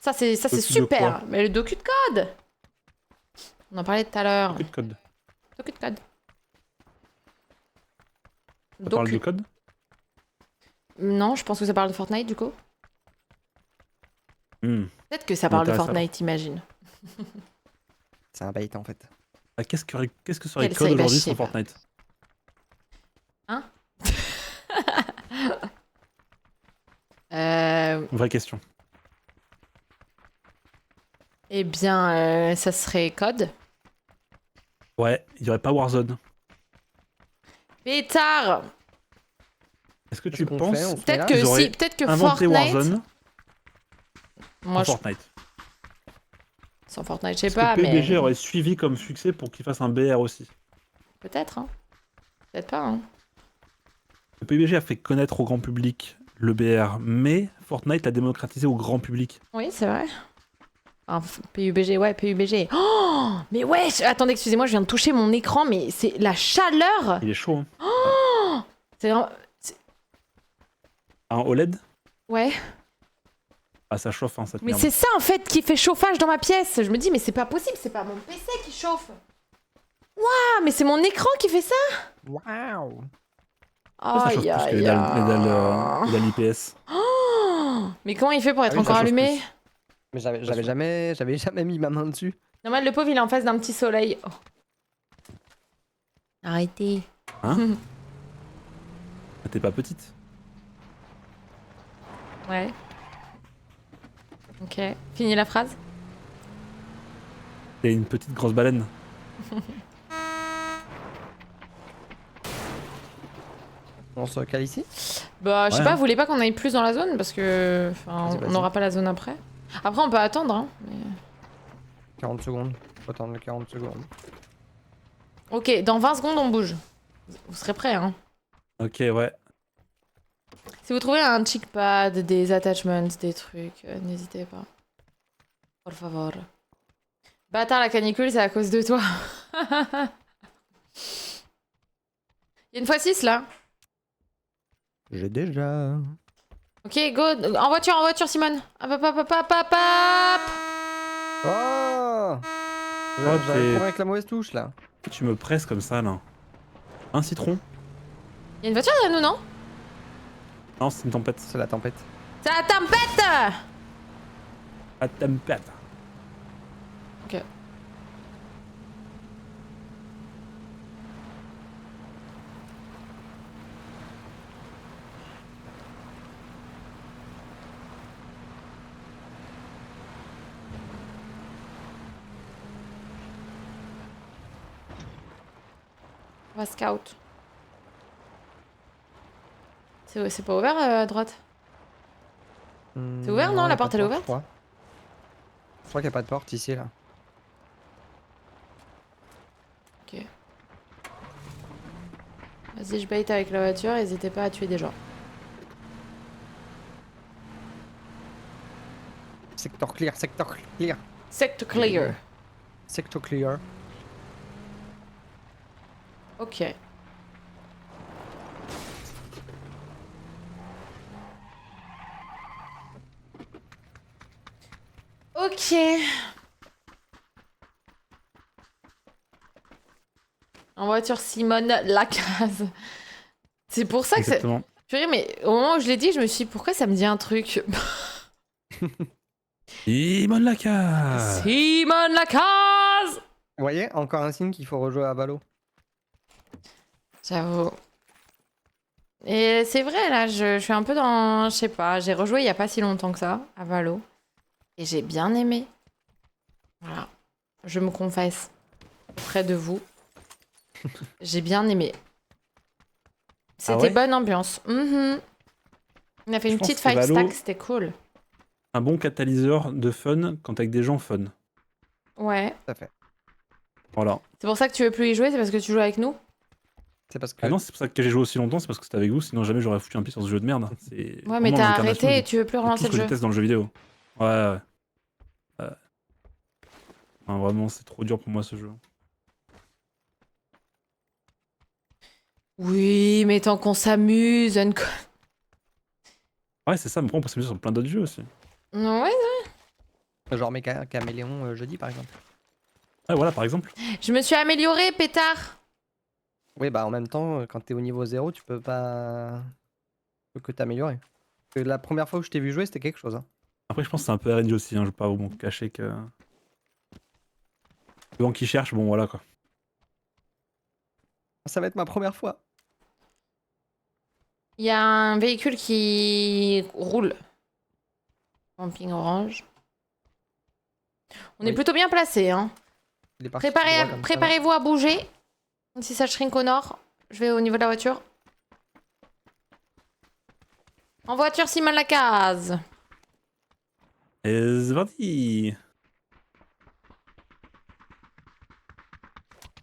Ça c'est Docu de super. quoi? Mais le docu de code! On en parlait tout à l'heure. Docu de code. Docu de code. Ça parle de code? Non, je pense que ça parle de Fortnite, du coup. Peut-être que ça parle de Intéressant. Fortnite, imagine. C'est un bait en fait. Ah, qu'est-ce que serait Quelle code série, bah, aujourd'hui je sais sans pas. Fortnite? Vraie question. Eh bien, ça serait code. Ouais, il y aurait pas Warzone. Pétard! Est-ce que Qu'est-ce tu qu'on penses fait On se met Peut-être là que Ils auraient si, peut-être que inventé Fortnite. Warzone Moi, sans je... Fortnite? sans Fortnite, je sais Est-ce pas, que PUBG mais aurait suivi comme succès pour qu'il fasse un BR aussi? peut-être, hein. Peut-être pas, hein. Le PUBG a fait connaître au grand public le BR, mais Fortnite l'a démocratisé au grand public. Oui, c'est vrai. Enfin, PUBG, ouais, PUBG. Oh, mais ouais, attendez, excusez-moi, je viens de toucher mon écran, mais c'est la chaleur. Il est chaud, hein. C'est vraiment... Un OLED? Ouais. Ah, ça chauffe, hein, cette Mais merde. c'est ça, en fait, qui fait chauffage dans ma pièce. Je me dis, mais c'est pas possible, c'est pas mon PC qui chauffe. Waouh, mais c'est mon écran qui fait ça. Waouh! Pourquoi ça chauffe Aïe, plus que aïe, les dalles IPS? Oh, mais comment il fait pour être Ah oui, ça encore chauffe allumé? plus. Mais j'avais jamais mis ma main dessus. Normal, le pauvre, il est en face d'un petit soleil. Oh. Arrêtez. Hein? Ah, t'es pas petite? Ouais. Ok. Fini la phrase. T'es une petite grosse baleine. On se cale ici? Bah, je sais Ouais, pas, hein. vous voulez pas qu'on aille plus dans la zone? Parce que. Enfin, Vas-y, on vas-y. n'aura pas la zone après. Après, on peut attendre, hein. Mais... 40 secondes. Faut attendre 40 secondes. Ok, dans 20 secondes, on bouge. Vous serez prêts, hein. Ok, ouais. Si vous trouvez un chickpad, des attachments, des trucs, n'hésitez pas. Por favor. Bâtard, la canicule, c'est à cause de toi. Il y a une fois 6 là. J'ai déjà. Ok, go. En voiture, Simone. Hop, hop, hop, hop, hop, hop, hop. Oh! Oh, J'avais t'es- couru avec la mauvaise touche là. Tu me presses comme ça, là. Un citron? Il y a une voiture derrière nous, non? Non, c'est une tempête. C'est la tempête. C'est la tempête. Ah, tempête. Ok. On va scout. C'est pas ouvert à droite? C'est ouvert, non? y a La pas porte, de elle est porte, ouverte? Je crois qu'il n'y a pas de porte ici là. Ok. Vas-y, je bait avec la voiture, n'hésitez pas à tuer des gens. Sector clear, sector clear. Sector clear. Sector clear. Ok. Ok. En voiture, Simone Lacase. C'est pour ça que c'est... Exactement. Purée, mais au moment où je l'ai dit, je me suis dit, pourquoi ça me dit un truc? Simone Lacaze. Simone Lacase. Vous voyez, encore un signe qu'il faut rejouer à Valo. J'avoue. Et c'est vrai, là, je suis un peu dans... Je sais pas, j'ai rejoué il y a pas si longtemps que ça, à Valo. Et j'ai bien aimé. Voilà. Je me confesse auprès de vous. J'ai bien aimé. C'était ouais bonne ambiance. Mhm. On a fait Je une pense petite que 5 Valo- stack, c'était cool. Un bon catalyseur de fun quand t'es avec des gens fun. Ouais. Tout à fait. Voilà. C'est pour ça que tu veux plus y jouer, c'est parce que tu joues avec nous? C'est parce que. Ah non, c'est pour ça que j'ai joué aussi longtemps, c'est parce que c'était avec vous, sinon jamais j'aurais foutu un pied sur ce jeu de merde. C'est Ouais, mais vraiment t'as l'incarnation arrêté et de tu veux plus tout relancer ce le que je jeu. déteste dans le jeu vidéo. Ouais. Enfin, vraiment, c'est trop dur pour moi ce jeu. Oui, mais tant qu'on s'amuse. Ouais, c'est ça, mais après on peut s'amuser sur plein d'autres jeux aussi. Ouais. Genre Méca Caméléon jeudi par exemple. Ouais, voilà, par exemple. Je me suis améliorée, pétard. Oui, bah en même temps, quand t'es au niveau 0, tu peux pas. Tu peux que t'améliorer. Parce que la première fois où je t'ai vu jouer, c'était quelque chose. Hein. Après, je pense que c'est un peu RNG aussi, hein, je vais pas vous cacher que. Le vent qui cherche, bon voilà quoi. Ça va être ma première fois. Il y a un véhicule qui roule. Camping orange. On est Oui. plutôt bien placé, hein. Il est parti tout droit comme ça. Préparez-vous à bouger. Si ça shrink au nord, je vais au niveau de la voiture. En voiture, Simon la case. Et c'est parti.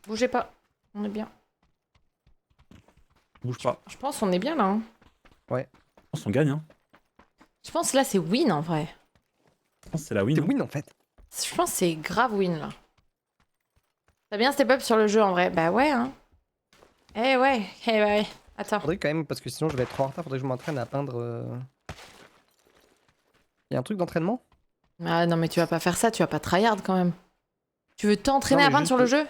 Bougez pas. On est bien. Bouge pas. Je pense qu'on est bien là. Hein. Je pense qu'on gagne, hein. Je pense là c'est win en vrai. Je pense que c'est la win. C'est hein. win en fait. Je pense que c'est grave win là. T'as bien step up sur le jeu en vrai. Bah ouais hein. Eh ouais. Attends. Faudrait quand même, parce que sinon je vais être trop en retard, faudrait que je m'entraîne à peindre. Il y a un truc d'entraînement? Ah non mais tu vas pas faire ça, tu vas pas tryhard quand même. Tu veux t'entraîner Non, à mais peindre sur le jeu?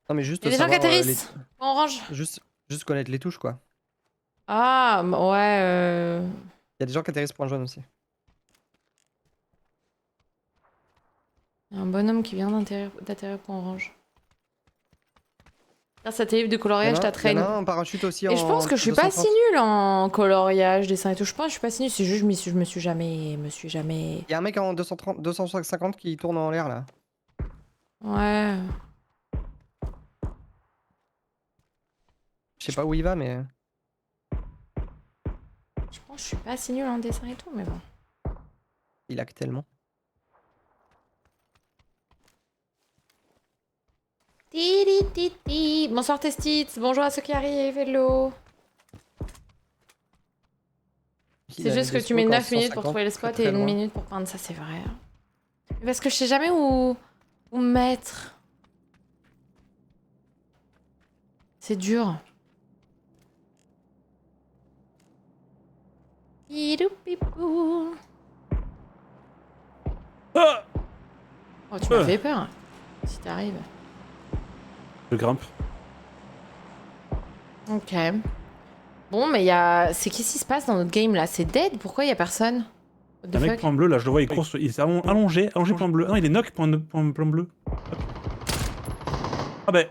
Non mais juste Il y a des gens qui savoir, atterrissent en orange. juste connaître les touches quoi. Ah ouais Il y a des gens qui atterrissent pour un jaune aussi. Il y a un bonhomme qui vient d'atterrir pour orange. Grâce à tes livres de coloriage, t'as Il y en traîné. a un en parachute aussi. Et je pense que je suis pas si nulle en coloriage, dessin et tout. Je pense que je suis pas si nulle. C'est juste je me suis jamais. Il y a un mec en 250 qui tourne en l'air là. Ouais. Je sais pas où il va mais. Je pense que je suis pas si nulle en dessin et tout, mais bon. Il hack tellement. Ti. Bonsoir Testits, bonjour à ceux qui arrivent, hello. C'est juste que tu mets 9 minutes pour trouver le spot et 1 minute pour peindre, ça c'est vrai. Mais parce que je sais jamais où mettre. C'est dur. Pidou-pipou. Ah Oh, tu m'as fait peur. Si t'arrives. Je grimpe. Ok. Bon, mais il y a. C'est qu'est-ce qui se passe dans notre game là? C'est dead? Pourquoi il y a personne? What the Un mec fuck? point bleu, là, je le vois, il court, il s'est allongé point bleu. Non, il est knock point bleu. Ah ben.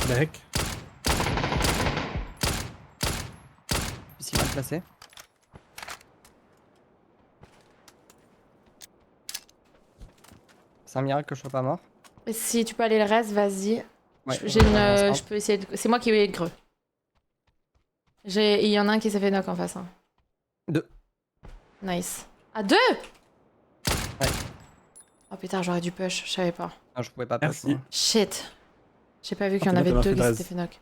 Mec. Si mal placé. C'est un miracle que je sois pas mort. Si tu peux aller le reste, vas-y. Ouais, J'ai une. Je peux essayer de. C'est moi qui vais être creux. Il y en a un qui s'est fait knock en face. Hein. 2. Nice. Ah, 2? Ouais. Oh putain, j'aurais dû push, je savais pas. Ah, je pouvais pas Merci. passer. Shit. J'ai pas vu qu'il y en t'as avait bien 2 fait qui de s'étaient fait knock.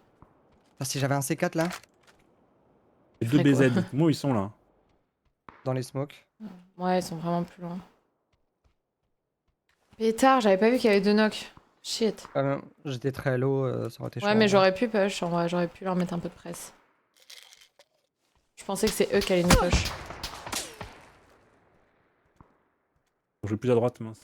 Ah, si j'avais un C4 là, Les deux ferais quoi? BZ, moi ils sont là. dans les smokes. Ouais, ils sont vraiment plus loin. Pétard, j'avais pas vu qu'il y avait 2 knocks. Shit. J'étais très low, ça aurait été chaud. Ouais, mais j'aurais pu push, en vrai, j'aurais pu leur mettre un peu de presse. Je pensais que c'est eux qui allaient nous push. Je vais plus à droite, mince.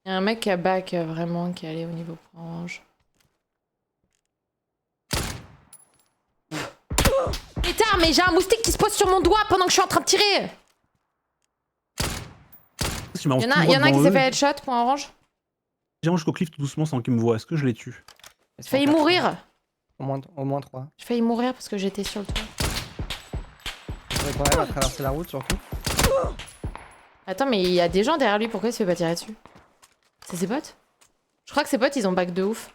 Il y a un mec qui a back vraiment, qui est allé au niveau point orange. Pétard, mais j'ai un moustique qui se pose sur mon doigt pendant que je suis en train de tirer! Il y en a un qui s'est fait headshot, point orange. J'avance jusqu'au cliff tout doucement sans qu'il me voie. Est-ce que je les tue? J'ai failli mourir! Au moins 3. J'ai failli mourir parce que j'étais sur le toit. Il faudrait qu'on arrive à traverser la route surtout. Attends, mais il y a des gens derrière lui, pourquoi il se fait pas tirer dessus? C'est ses potes? Je crois que ses potes, ils ont back de ouf.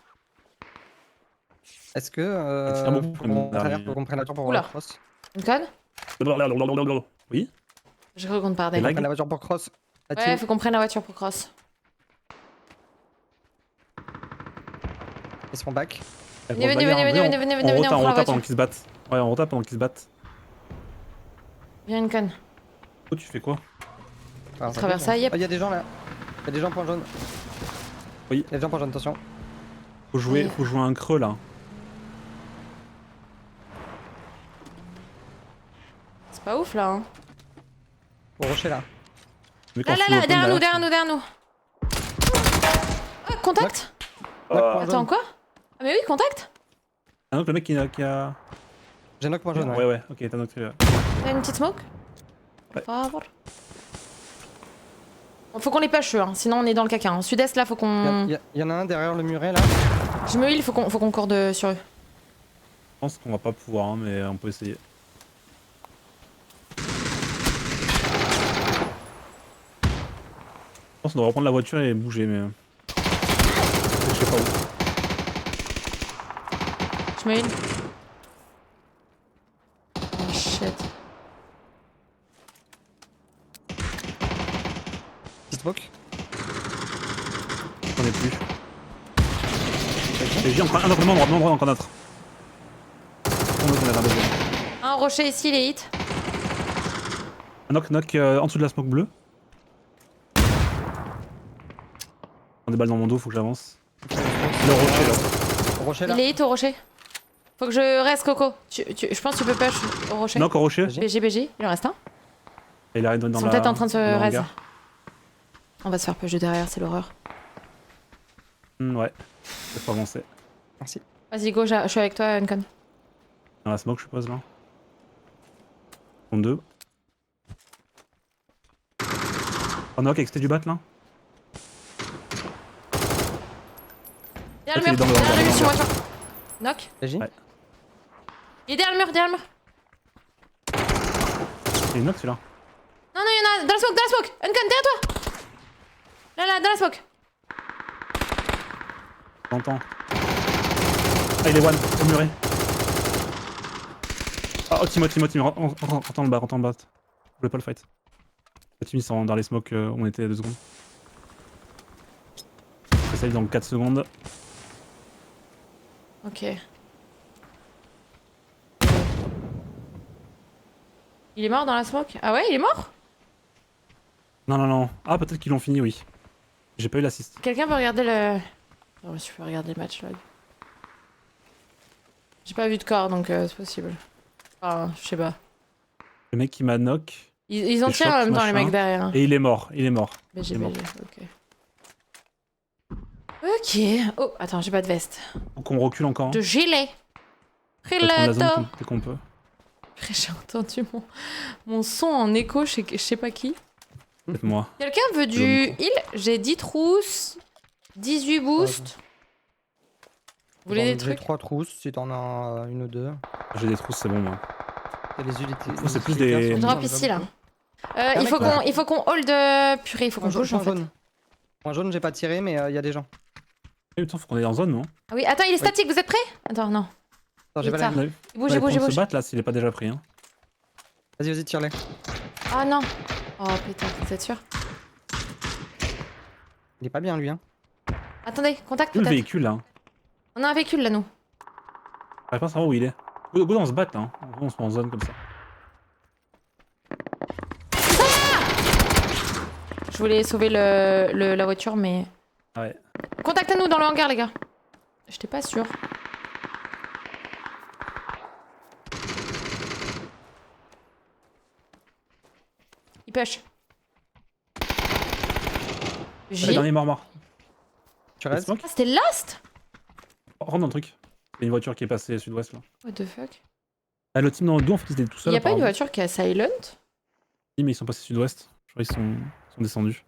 Est-ce que. C'est un bon Faut pour qu'on me traverse, dire. faut qu'on prenne la voiture pour Oula. Cross. Une conne? Oui. Je crois qu'on part Des des. lags. Prenne la voiture pour Cross. La Ouais, team. faut qu'on prenne la voiture pour cross. Ils seront back. Venez, venez, venez, venez, venez, venez, venez, on prend On la retape voiture. pendant qu'ils se battent. Ouais, on retape pendant qu'ils se battent. Viens une conne. Oh, tu fais quoi? Alors, Traverse ça, yep. Il y a des gens là. Il y a des gens point jaune. Oui. Il y a des gens point jaune, attention. Faut jouer un creux là. C'est pas ouf là. Hein. Au rocher là. Mais quand Là, là, full là, open, derrière nous, là, derrière nous, derrière nous. Ah, contact? Knock point Attends, jaune. quoi? Ah, mais oui, contact? Ah donc le mec qui a... J'ai knock point jaune. Ouais, ouais, ok, t'as notre... T'as une petite smoke? Ouais. Favor. Faut qu'on les push eux, hein, sinon on est dans le caca. En sud-est là, faut qu'on. Il y en a un derrière le muret là. Je me heal, faut qu'on corde sur eux. Je pense qu'on va pas pouvoir, hein, mais on peut essayer. Je pense qu'on devrait reprendre la voiture et bouger, mais... Je sais pas où. Je me heal. Oh shit. Petite smoke. J'en ai plus. J'ai encore un autre membre, encore un autre. On a un deuxième. Un rocher ici, il est hit. Un knock en dessous de la smoke bleue. Des balles dans mon dos, faut que j'avance. Le rocher là. Au rocher là. Il est hit au rocher. Faut que je reste Coco. Je pense que tu peux push au rocher. Knock au rocher. BG, il en reste un. Et il arrive dans Ils la... sont peut-être en train de se dans le raise. hangar. On va se faire push de derrière, c'est l'horreur. Ouais. Faut avancer. Merci. Vas-y, go, je suis avec toi, Uncon. Dans la smoke, je suppose là. En deux. Oh knock, excité du bat là. Derrière il est le dans mur, le derrière le mur, hangar. sur voiture. Knock. Régie. Ouais. Il est derrière le mur, derrière le mur. Il est knock celui-là. Non, non, il y en a dans la smoke, Uncon, derrière toi. Là, dans la smoke. J'entends. Ah, il est one, au muret. Ah, oh, Timo, rentre dans le bas, rentre dans le bas. Je voulais pas le fight. La team, ils sont dans les smokes, on était à 2 secondes. Ça dans 4 secondes. Ok. Il est mort dans la smoke? Ah ouais, il est mort? Non, non, non. Ah, peut-être qu'ils l'ont fini, oui. J'ai pas eu l'assist. Quelqu'un peut regarder le... Oh, je peux regarder le match là. J'ai pas vu de corps donc c'est possible. Enfin, je sais pas. Le mec qui m'a knock. Ils ont Les tiré en chocs, même temps les machin. mecs derrière. Hein. Et il est mort, il est mort. BG, il est mort. ok. Ok. Oh, attends, j'ai pas de veste. Faut qu'on recule encore. Hein. De gilet. On va prendre la zone Riletto. dès qu'on peut. J'ai entendu mon son en écho chez je sais pas qui. Peut-être moi. Quelqu'un veut du heal? J'ai 10 trousses, 18 boosts. Vous voulez des J'ai trucs? 3 trousses si t'en as une ou deux. J'ai des trousses, c'est bon, moi. Et les unités. c'est plus des- Je drop ici là. mec, Il faut qu'on hold purée, il faut qu'on Point bouge en fait. jaune. Point jaune, j'ai pas tiré, mais il y a des gens. Eh, putain, faut qu'on est en zone, non? Ah oui, attends, il est statique, vous êtes prêts? Attends, non. Attends, j'ai Il pas est la tard. vie. Il bouge, il bouge, il se bouge. battre là s'il est pas déjà pris. Hein. Vas-y, vas-y, tire-les. Ah non. Oh putain, vous êtes sûr? Il est pas bien lui, hein. Attendez, contact Le peut-être. véhicule là. On a un véhicule là, nous. J'arrive pas à savoir où il est. Go, on se bat là. Hein. On se met en zone comme ça. Je voulais sauver la voiture, mais. Ah ouais. Contact à nous dans le hangar, les gars. J'étais pas sûr. Il push. Le J. dernier mort. Tu Le restes. smoke. Ah, c'était Last? Rentre dans le truc. Il y a une voiture qui est passée sud-ouest là. What the fuck? Ah, le team dans le dos en fait ils étaient tout seuls. Il y a pas une apparemment. voiture qui est silent? Oui, mais ils sont passés sud-ouest. Je crois qu'ils sont descendus.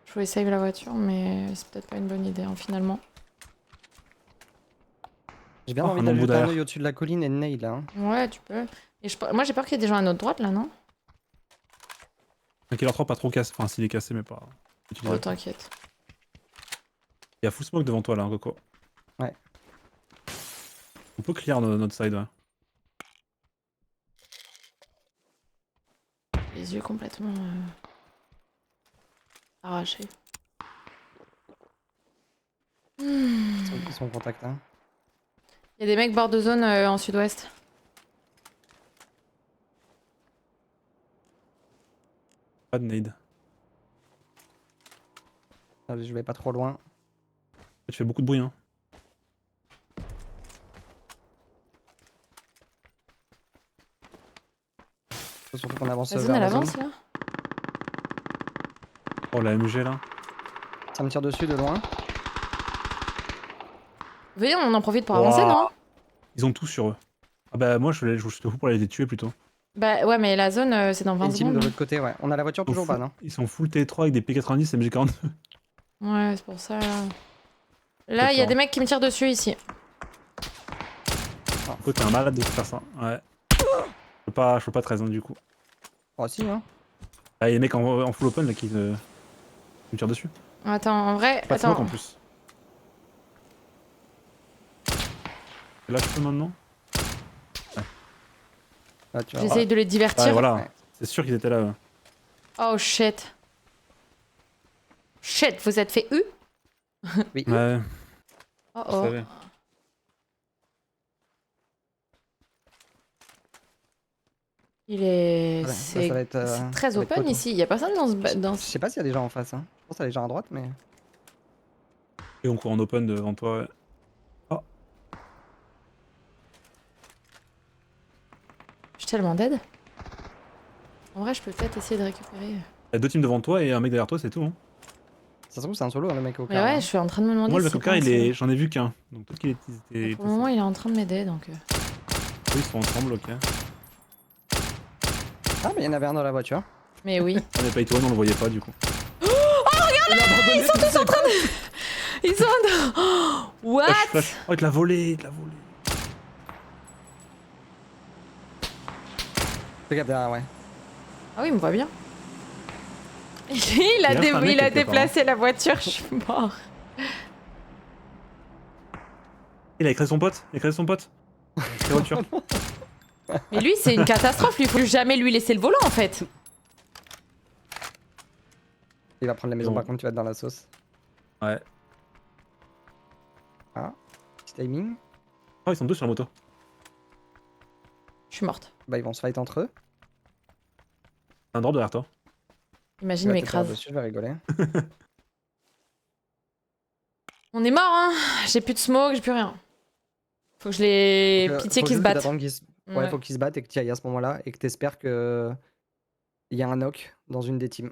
Je voulais save la voiture, mais c'est peut-être pas une bonne idée hein, finalement. J'ai bien Oh, envie un d'aller embout jeter un derrière. œil au-dessus de la colline et de nail là. Hein. Ouais, tu peux. Et moi j'ai peur qu'il y ait des gens à notre droite là, non? Un Killer 3 pas trop cassé. Enfin, s'il est cassé, mais pas. Oh, t'inquiète. Il y a full smoke devant toi là, Coco. Ouais. On peut clear notre side, ouais. Les yeux complètement arrachés. Ils sont en contact. Hein. Il y a des mecs bord de zone en sud-ouest. Pas de nade. Je vais pas trop loin. Tu fais beaucoup de bruit, hein. Faut surtout qu'on avance La zone vers elle la zone. avance là. Oh, la MG là. Ça me tire dessus de loin. Vous voyez, on en profite pour Ouah. avancer, non? Ils ont tout sur eux. Ah bah moi je te fous pour aller les tuer plutôt. Bah ouais, mais la zone c'est dans Et 20 une team secondes. de hein. l'autre côté, ouais. On a la voiture Ils sont toujours full- pas, non? Ils sont full T3 avec des P90 et MG42. Ouais, c'est pour ça. Là, il y a peur. des mecs qui me tirent dessus ici. Coco, t'es un malade de faire ça. Ouais. Je peux pas 13 ans du coup. Oh si, hein. Ah, il y a des mecs en full open là qui me tirent dessus. Attends, en vrai. Pas de smoke Attends. en plus. Et là je peux maintenant. Là, tu vas voir. J'essaye de les divertir. Ouais, voilà. Ouais. C'est sûr qu'ils étaient là. Oh shit. Shit, vous êtes fait U? Oui. Ouais. Oh Je oh. savais. Il est. Voilà, là, C'est ça va être, c'est très ça va être open poteau. ici. Il y a personne dans ce. Dans Je ce... sais pas s'il y a des gens en face. Hein. Je pense qu'il y a des gens à droite, mais. Et on court en open devant toi. Ouais. Je suis tellement dead. En vrai, je peux peut-être essayer de récupérer. Il y a deux teams devant toi et un mec derrière toi, c'est tout. Hein. Ça se trouve, c'est un solo, le mec au Mais car. ouais, hein. je suis en train de me demander Moi, le si mec au c'est car, pas un solo. j'en ai vu qu'un. Donc peut-être qu'il était. Pour le moment, il est en train de m'aider donc. Ils sont ensemble, ok. Ah, mais il y en avait un dans la voiture. Mais oui. Ah, mais pas toi, on le voyait pas du coup. Ils sont tous en train Ils sont en... What? Flash, flash. Oh, il te l'a volé, il te l'a volé. Fais gaffe derrière, ouais. Ah oui, il me voit bien. Il Il a, reste un mec il a quelque part, déplacé la voiture, je suis mort. Il a écrasé son pote. Il a écrasé son pote. La voiture. Mais lui, c'est une catastrophe. Lui, il faut jamais lui laisser le volant en fait. Il va prendre la maison, Bon. par contre, tu vas être dans la sauce. Ouais. Ah, petit timing. Oh, ils sont deux sur la moto. Je suis morte. Bah, ils vont se fight entre eux. Un drop derrière toi. Imagine, Il il va te tirer m'écrase. dessus, je vais rigoler. On est mort, hein. J'ai plus de smoke, j'ai plus rien. Faut que je les. Pitié Faut qu'ils se juste que battent. t'attendes qu'ils se- Ouais, faut qu'ils se battent et que tu ailles à ce moment-là et que t'espères que il y a un knock dans une des teams.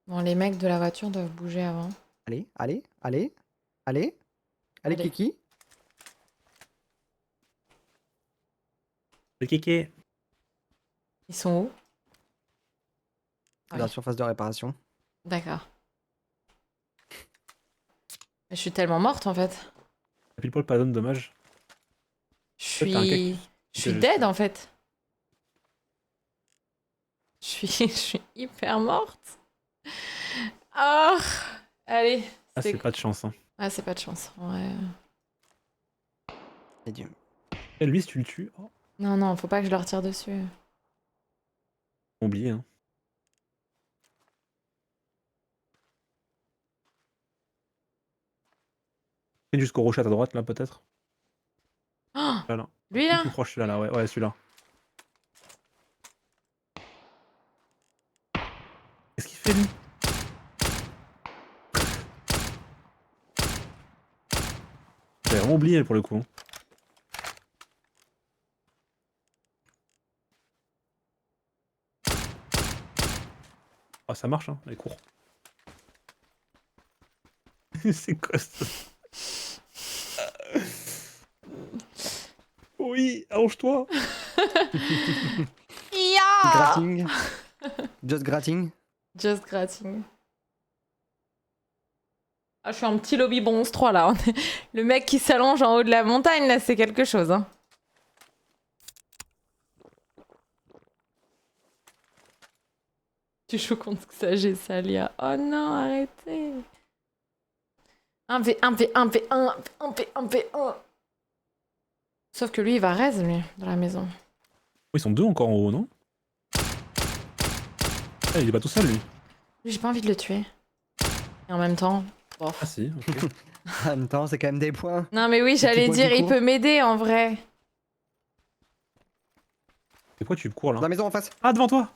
Bon, les mecs de la voiture doivent bouger avant. Allez, allez, allez, allez, allez, Allez. Kiki. Le kéké. Ils sont où? Ah La oui. surface de réparation. D'accord. Je suis tellement morte en fait. Pile poil pas donne, dommage. Je Toi, t'as un suis. cactus. Je suis Ok, je dead sais. en fait. Je suis hyper morte. Ah. Allez. Ah, c'était c'est pas de chance. Hein. Ah, c'est pas de chance. Ouais. Et du... Et lui, si tu le tues. Oh, Non, non, faut pas que je leur tire dessus. oublié. Hein. Et jusqu'au rocher à ta droite, là, peut-être. Oh, Là, là. lui là? Plus proche, celui-là, là. Ouais, ouais, celui-là. Qu'est-ce qu'il fait, lui? J'ai vraiment oublié pour le coup. Hein. Ah, ça marche, hein. Allez, cours. C'est quoi ça? Oui, allonge-toi. Ya! Gratting. Just gratting. Just gratting. Ah, je suis un petit lobby bronze 3 là. Le mec qui s'allonge en haut de la montagne là, c'est quelque chose. Hein. Tu joues contre ça, j'ai Salia. Oh non, arrêtez. 1v1, V1, V1, 1v1, V1. Sauf que lui, il va raise, lui, dans la maison. Oh, ils sont 2 encore en haut, non? Ah, il est pas tout seul, lui. Lui, j'ai pas envie de le tuer. Et en même temps, bof. Ah si, ok. En même temps, c'est quand même des points. Non mais oui, j'allais point dire, du il coup. peut m'aider en vrai. C'est quoi, tu cours, là? Dans la maison en face. Ah, devant toi!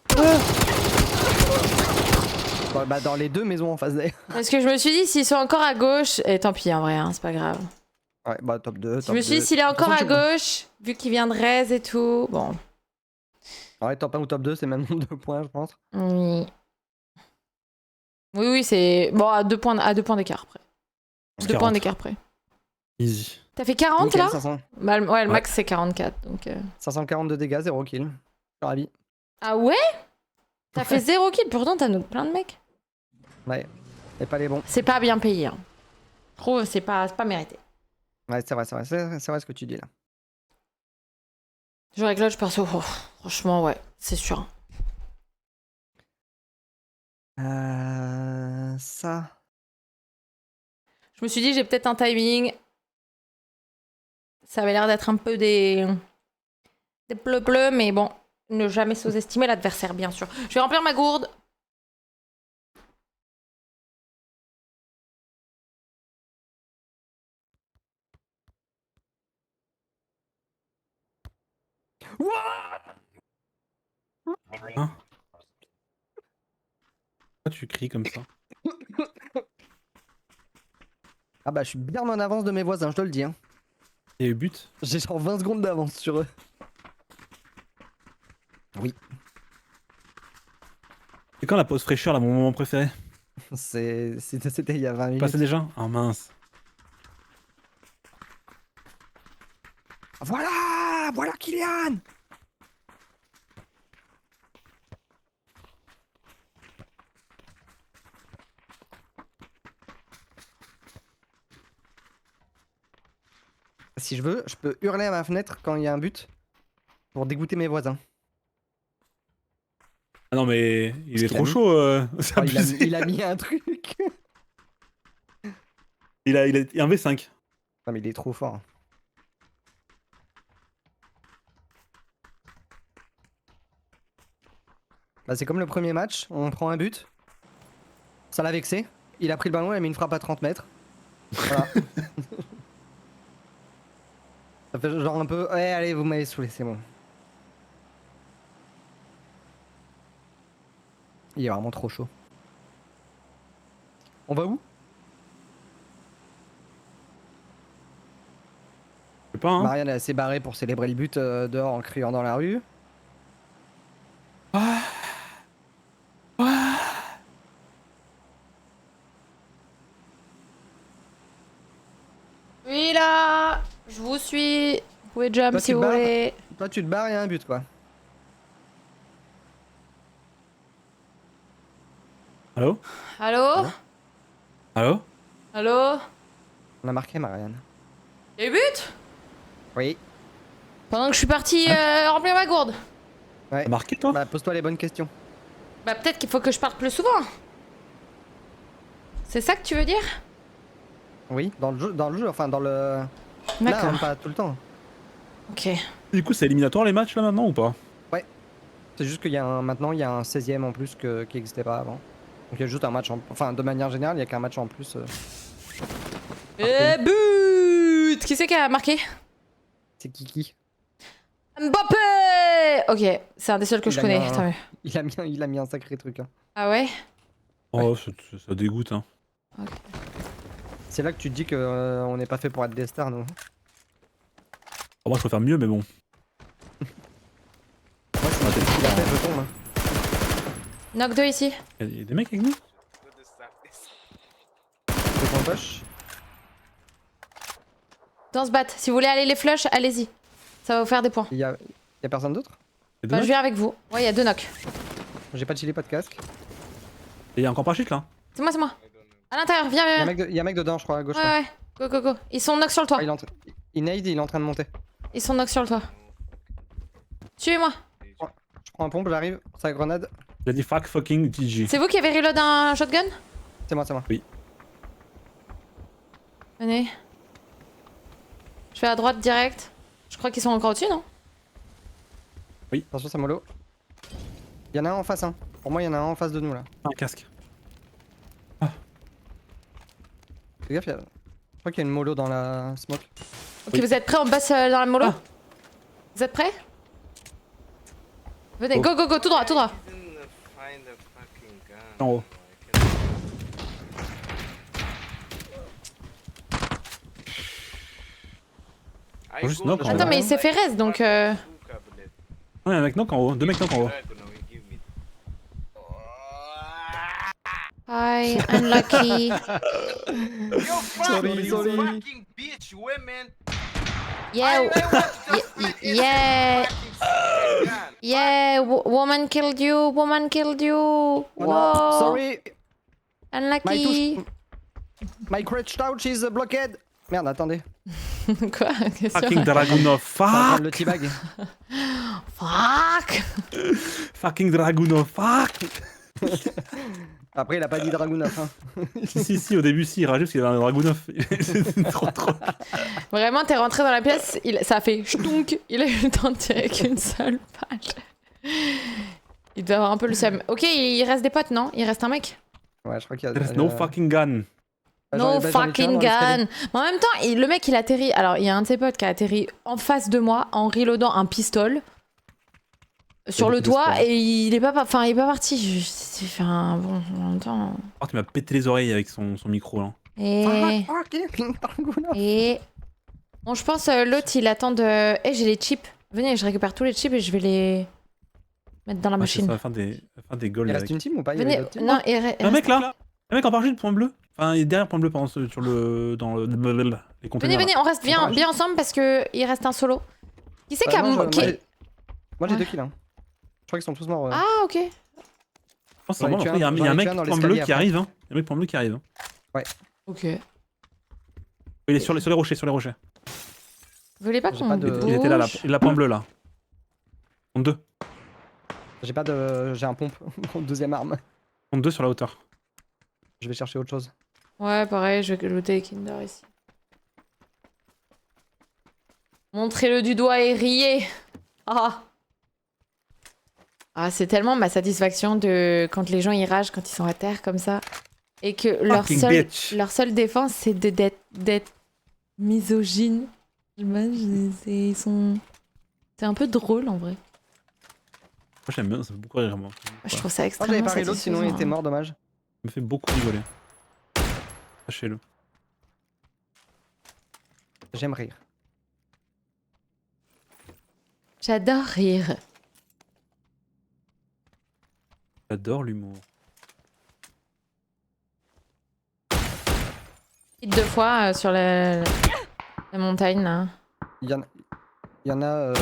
Bah, dans les 2 maisons en face d'ailleurs. Parce que je me suis dit, s'ils sont encore à gauche... Et tant pis, en vrai, hein, c'est pas grave. Ouais, bah top 2. Je me suis dit, s'il est encore à gauche, vu qu'il vient de raise et tout... Bon. Ouais, top 1 ou top 2, c'est même nombre de points, je pense. Oui. Oui, oui, c'est... Bon, à 2 points d'écart, près. 2 points 40. d'écart près. Easy. T'as fait 40, Nickel, là 500, Bah, ouais, le max, c'est 44, donc... 540 de dégâts, 0 kill. Je suis ravi. Ah ouais? T'as fait 0 kill, pourtant t'as notre plein de mecs. Ouais, et pas les bons. C'est pas bien payé, hein. Je trouve, c'est pas mérité. Ouais, c'est vrai ce que tu dis là. J'aurais clutch perso, oh, franchement, ouais, c'est sûr. Ça. Je me suis dit, j'ai peut-être un timing. Ça avait l'air d'être un peu des pleu-pleu, mais bon, ne jamais sous-estimer l'adversaire, bien sûr. Je vais remplir ma gourde. Hein? Pourquoi tu cries comme ça? Ah bah je suis bien en avance de mes voisins, je te le dis. Hein. Il y a eu but? J'ai genre 20 secondes d'avance sur eux. Oui. C'est quand la pause fraîcheur, là, mon moment préféré? C'était il y a 20 minutes. Passé déjà? Ah mince. Voilà! Voilà Kylian! Si je veux, je peux hurler à ma fenêtre quand il y a un but pour dégoûter mes voisins. Ah non, mais il est qu'il a trop mis chaud. C'est Oh, abusé. il a mis un truc. Il a un V5. Non mais il est trop fort. Bah c'est comme le premier match, on prend un but. Ça l'a vexé. Il a pris le ballon, il a mis une frappe à 30 mètres. Voilà. Ça fait genre un peu... Ouais allez, vous m'avez saoulé, c'est bon. Il est vraiment trop chaud. On va où? Je sais pas, hein. Marianne est assez barrée pour célébrer le but dehors en criant dans la rue. Oui, là, je vous suis. Vous pouvez jump Toi, si tu te vous barres voulez. Toi tu te barres, il y a un but quoi. Allô? Allô? Allô? Allô? On a marqué Marianne. Y'a eu but? Oui. Pendant que je suis partie remplir ma gourde. Ouais. T'as marqué, toi? Bah pose-toi les bonnes questions. Bah peut-être qu'il faut que je parte plus souvent. C'est ça que tu veux dire? Oui, dans le jeu, enfin dans le... Là, D'accord. hein, pas tout le temps. Ok. Du coup, c'est éliminatoire les matchs là maintenant ou pas? C'est juste qu'il y a maintenant il y a un 16ème en plus qui n'existait pas avant. Donc il y a juste un match en... Enfin de manière générale il y a qu'un match en plus. Et but! Qui c'est qui a marqué? C'est Kiki. Mbappé! Ok, c'est un des seuls que je Il a connais. mis un- Tant mieux. Il a mis un sacré truc. Hein. Ah ouais? Oh, ça dégoûte, hein. C'est là que tu te dis que on n'est pas fait pour être des stars nous. Oh, moi, je peux faire mieux, mais bon. Ouais, c'est ce qu'il a fait, je tombe. Hein. Knock 2 ici. Il y a des mecs avec nous? C'est ton push. Dans ce bat. Si vous voulez aller les flush, allez-y. Ça va vous faire des points. Il y a personne d'autre? Il y a deux Bah, je mecs viens avec vous. Ouais, il y a 2 knocks. J'ai pas de chili, pas de casque. Et il y a encore pas shit là? C'est moi, c'est moi. À l'intérieur, viens, viens. Il y a un mec dedans, je crois, à gauche. Ouais, là. ouais. Go, go, go. Ils sont knock sur le toit. Ah, il nade, il est en train de monter. Ils sont knock sur le toit. Tuez-moi. Je prends un pompe, j'arrive. Sa grenade. Il a dit fuck fucking GG. C'est vous qui avez reload un shotgun? C'est moi, c'est moi. Venez. Je vais à droite direct. Je crois qu'ils sont encore au-dessus, non? Attention, c'est mollo. Il y en a un en face, hein. Pour moi, il y en a un en face de nous là. Un casque. Fais gaffe, je crois qu'il y a une mollo dans la smoke. Ok, vous êtes prêts? On passe dans la mollo? Vous êtes prêts? Venez, go, go, go, tout droit, tout droit. En haut. Juste knock en haut. Attends, mais il s'est fait res donc. Ouais, un mec knock en haut. 2 mecs knock en haut. Hi, unlucky. Sorry. Yeah, yeah, yeah. Woman killed you, woman killed you. Oh Wow. non, sorry. Unlucky. My crouch couch is blocked. Merde, attendez. Quoi? Qu'est-ce que Fucking Dragunov. Ça va prendre Fuck. le teabag. Fuck! Fucking Dragunov. Fuck. Après, il a pas dit Dragunov. Hein. Si, au début, si, il rageait parce qu'il y avait un Dragunov. C'est trop. Vraiment, t'es rentré dans la pièce, ça a fait ch'tounk. Il a eu le temps de tirer qu'une seule balle. Il doit avoir un peu le seum. Ok, il reste des potes, non? Il reste un mec? Ouais, je crois qu'il y a. There's no fucking gun. No J'en ai tué un fucking dans l'escalier. gun. Mais en même temps, le mec il atterrit. Alors, il y a un de ses potes qui a atterri en face de moi en reloadant un pistolet sur le beaucoup de toit sport. et il est pas parti. Enfin, bon, en même temps. Oh, tu m'as pété les oreilles avec son micro là. Et. Fucking Dragunov. Et. Bon, je pense l'autre il attend de. Eh, j'ai les chips. Venez, je récupère tous les chips et je vais les mettre dans la Ouais, c'est machine. ça, faire des goals Il avec. reste une team ou pas? Il y avait Venez, d'autres teams non, il Un reste- mec là. Un mec en parachute, point bleu. Enfin, il est derrière point bleu pendant sur le dans le les containers. Venez, là. venez, on reste bien, bien ensemble parce que il reste un solo. Qui c'est qui a. Moi, qui- moi, j'ai Ouais. 2 kills. Hein. Je crois qu'ils sont tous morts. Ah, ok. Je pense que J'en ai vraiment, tué après, il y a un- un j'en ai mec tué un dans point bleu l'escalier qui après. arrive. Hein. Il y a un mec point bleu qui arrive. Hein. Ok. Il est sur les rochers, sur les rochers. Vous voulez pas J'ai qu'on pas de- Il était là, bouge il a point bleu là. En 2. J'ai pas de. J'ai un pompe. Mon deuxième arme. En 2 sur la hauteur. Je vais chercher autre chose. Ouais, pareil, je vais looter Kinder ici. Montrez-le du doigt et riez. Ah. Ah, c'est tellement ma satisfaction de quand les gens ils ragent quand ils sont à terre comme ça et que Fucking bitch. leur seule défense c'est d'être misogyne. Ils sont c'est un peu drôle en vrai. Moi j'aime bien, ça fait beaucoup rire moi. Je trouve ça Oh, j'avais extrêmement parlé l'autre, sinon il satisfaisant. était mort, dommage. Ça me fait beaucoup rigoler. Sachez-le. J'aime rire. J'adore rire. J'adore l'humour. Hit 2 fois sur la montagne là. Il y en a.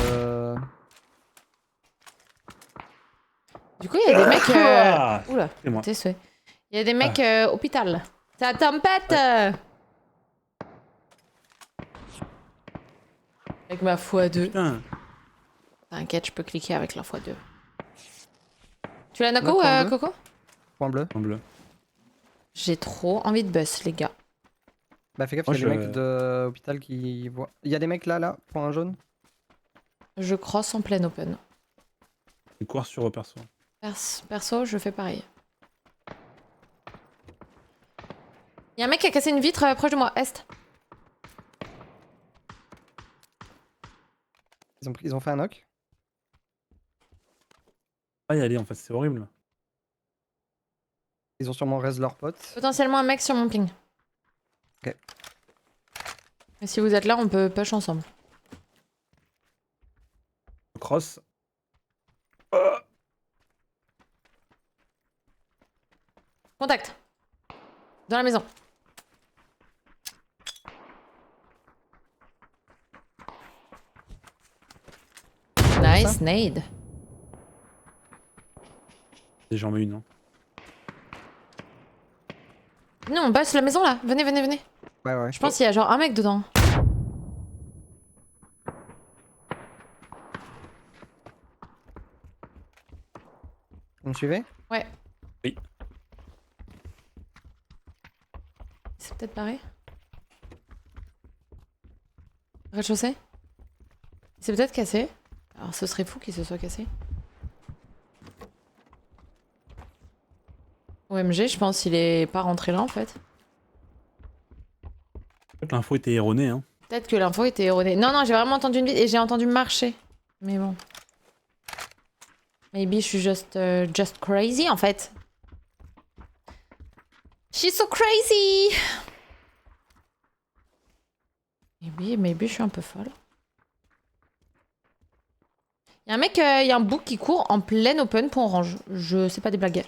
Du coup, il y a des mecs. Ah Oula, c'est moi. t'es souhait. Il y a des mecs hôpital. Ça tempête Avec ma x2. Putain. T'inquiète, je peux cliquer avec la x2. Tu l'as Knock Nako, point bleu. Coco? Point bleu. Point bleu. J'ai trop envie de buzz, les gars. Bah, fais gaffe, Moi, il y a des je- mecs de hôpital qui voient. Il y a des mecs là, point jaune. Je cross en plein open. Une course sur perso. Perso, je fais pareil. Il y a un mec qui a cassé une vitre proche de moi, Est. Ils ont fait un knock. Pas y aller en fait, c'est horrible. Ils ont sûrement raise leurs potes. Potentiellement un mec sur mon ping. Ok. Et si vous êtes là, on peut push ensemble. Cross. Contact. Dans la maison. Nice nade. J'en mets une. Hein. Venez, on passe la maison là. Venez, venez, venez. Ouais. Je pense qu'il y a genre un mec dedans. Vous me suivez? Ouais. Oui. C'est peut-être barré. Rez-de-chaussée. C'est peut-être cassé. Alors ce serait fou qu'il se soit cassé. OMG, je pense qu'il est pas rentré là en fait. Peut-être l'info était erronée, hein. Peut-être que l'info était erronée. Non, non, j'ai vraiment entendu une bite et j'ai entendu marcher. Mais bon. Maybe je suis just crazy en fait. She's so crazy! Maybe je suis un peu folle. Il y a un mec, il y a un bouc qui court en plein open pour orange. Je sais pas des blagues.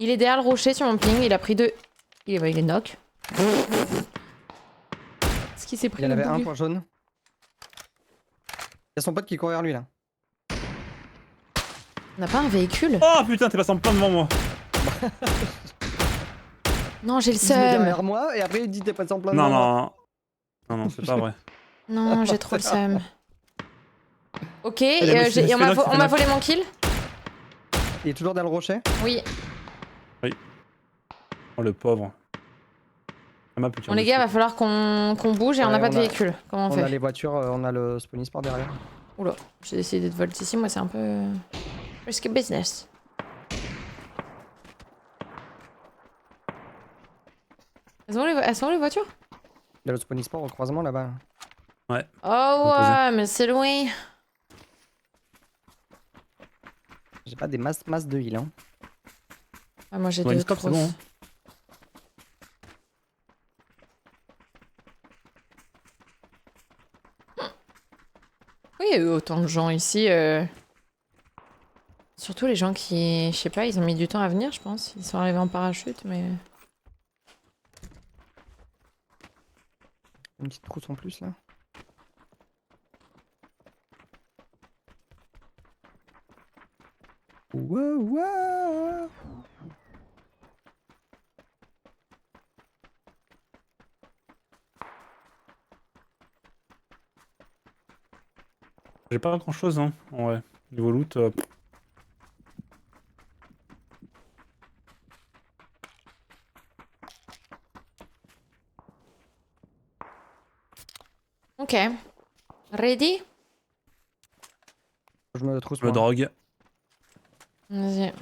Il est derrière le rocher sur mon ping, il a pris 2. Il est knock. Est-ce qu'il s'est pris Il y en le avait un bouc point jaune. Il y a son pote qui court vers lui là. On n'a pas un véhicule? Oh putain, t'es passé en plein devant moi. Non, j'ai le Il se met seum. derrière moi et après il dit t'es passé en plein Non, devant moi. non, c'est pas vrai. Non, j'ai trop le seum. Ok, Il y a le et on m'a Spinox qui fait hein. volé mon kill? Il est toujours dans le rocher. Oui. Oh le pauvre. Bon les gars, va falloir qu'on bouge et on Ouais, n'a pas de on a- véhicule. Comment on On a fait? les voitures, on a le spawning sport derrière. Oula, j'ai décidé de voler ici, moi c'est un peu... risky business. Elles sont où les voitures? Il y a le spawning sport au croisement là-bas. Oh ouais, mais c'est loin. J'ai pas des masses de heal hein. Ah, moi j'ai Ouais, deux stop, c'est trosses. bon, hein. Oui, il y a eu autant de gens ici. Surtout les gens qui, je sais pas, ils ont mis du temps à venir, je pense. Ils sont arrivés en parachute, mais... Une petite trousse en plus là. Wow. J'ai pas grand chose, hein. Ouais. Niveau loot. Ok. Ready? Je me trousse Je me moi. drogue. Vas-y.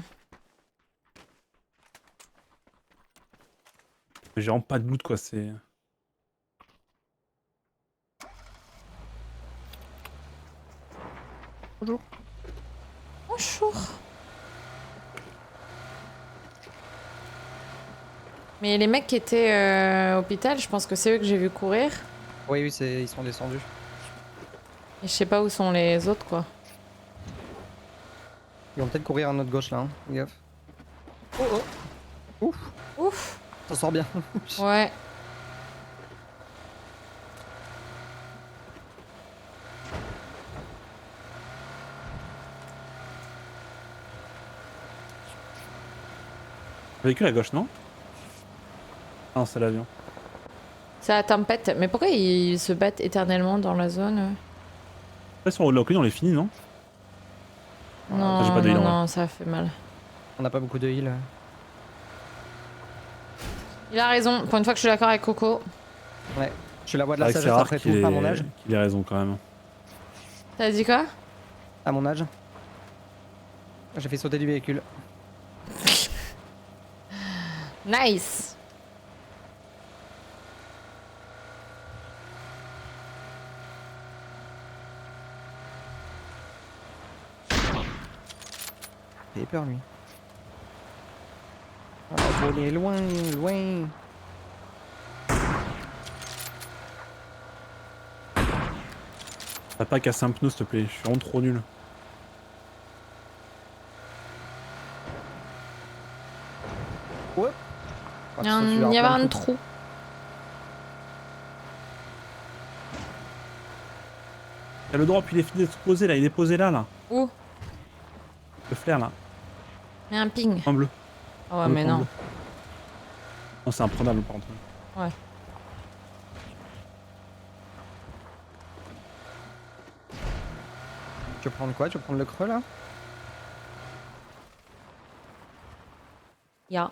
J'ai vraiment pas de loot quoi, c'est. Bonjour. Bonjour. Mais les mecs qui étaient au hôpital, je pense que c'est eux que j'ai vu courir. Oui, ils sont descendus. Et je sais pas où sont les autres, quoi. Ils vont peut-être courir à notre gauche là. Hein. Fais gaffe. Oh. Ouf. Ouf. Ça sort bien. Ouais. Véhicule à gauche, non? Ah non, c'est l'avion. C'est la tempête. Mais pourquoi ils se battent éternellement dans la zone? Après, sur Lockly, on les finit, non? Non, j'ai pas de heal, non, en vrai. non, ça fait mal. On n'a pas beaucoup de heal. Il a raison. Pour une fois que je suis d'accord avec Coco. Ouais. Je suis la voix de C'est la vrai que c'est sagesse rare après qu'il tout, à mon âge. ait raison quand même. T'as dit quoi? À mon âge. J'ai fait sauter du véhicule. Nice. Il avait peur lui. On va voler loin, loin. T'as pas cassé un pneu s'il te plaît, je suis vraiment trop nul. Ouais. Il y avait un trou. Y'a le drop, il est fini d'être posé là, il est posé là, là. Où? Le flair là. Mais un ping. Point bleu. Oh ouais, mais Point non. bleu. Non, c'est imprenable par contre. Ouais. Tu veux prendre quoi? Tu veux prendre le creux là? Ya.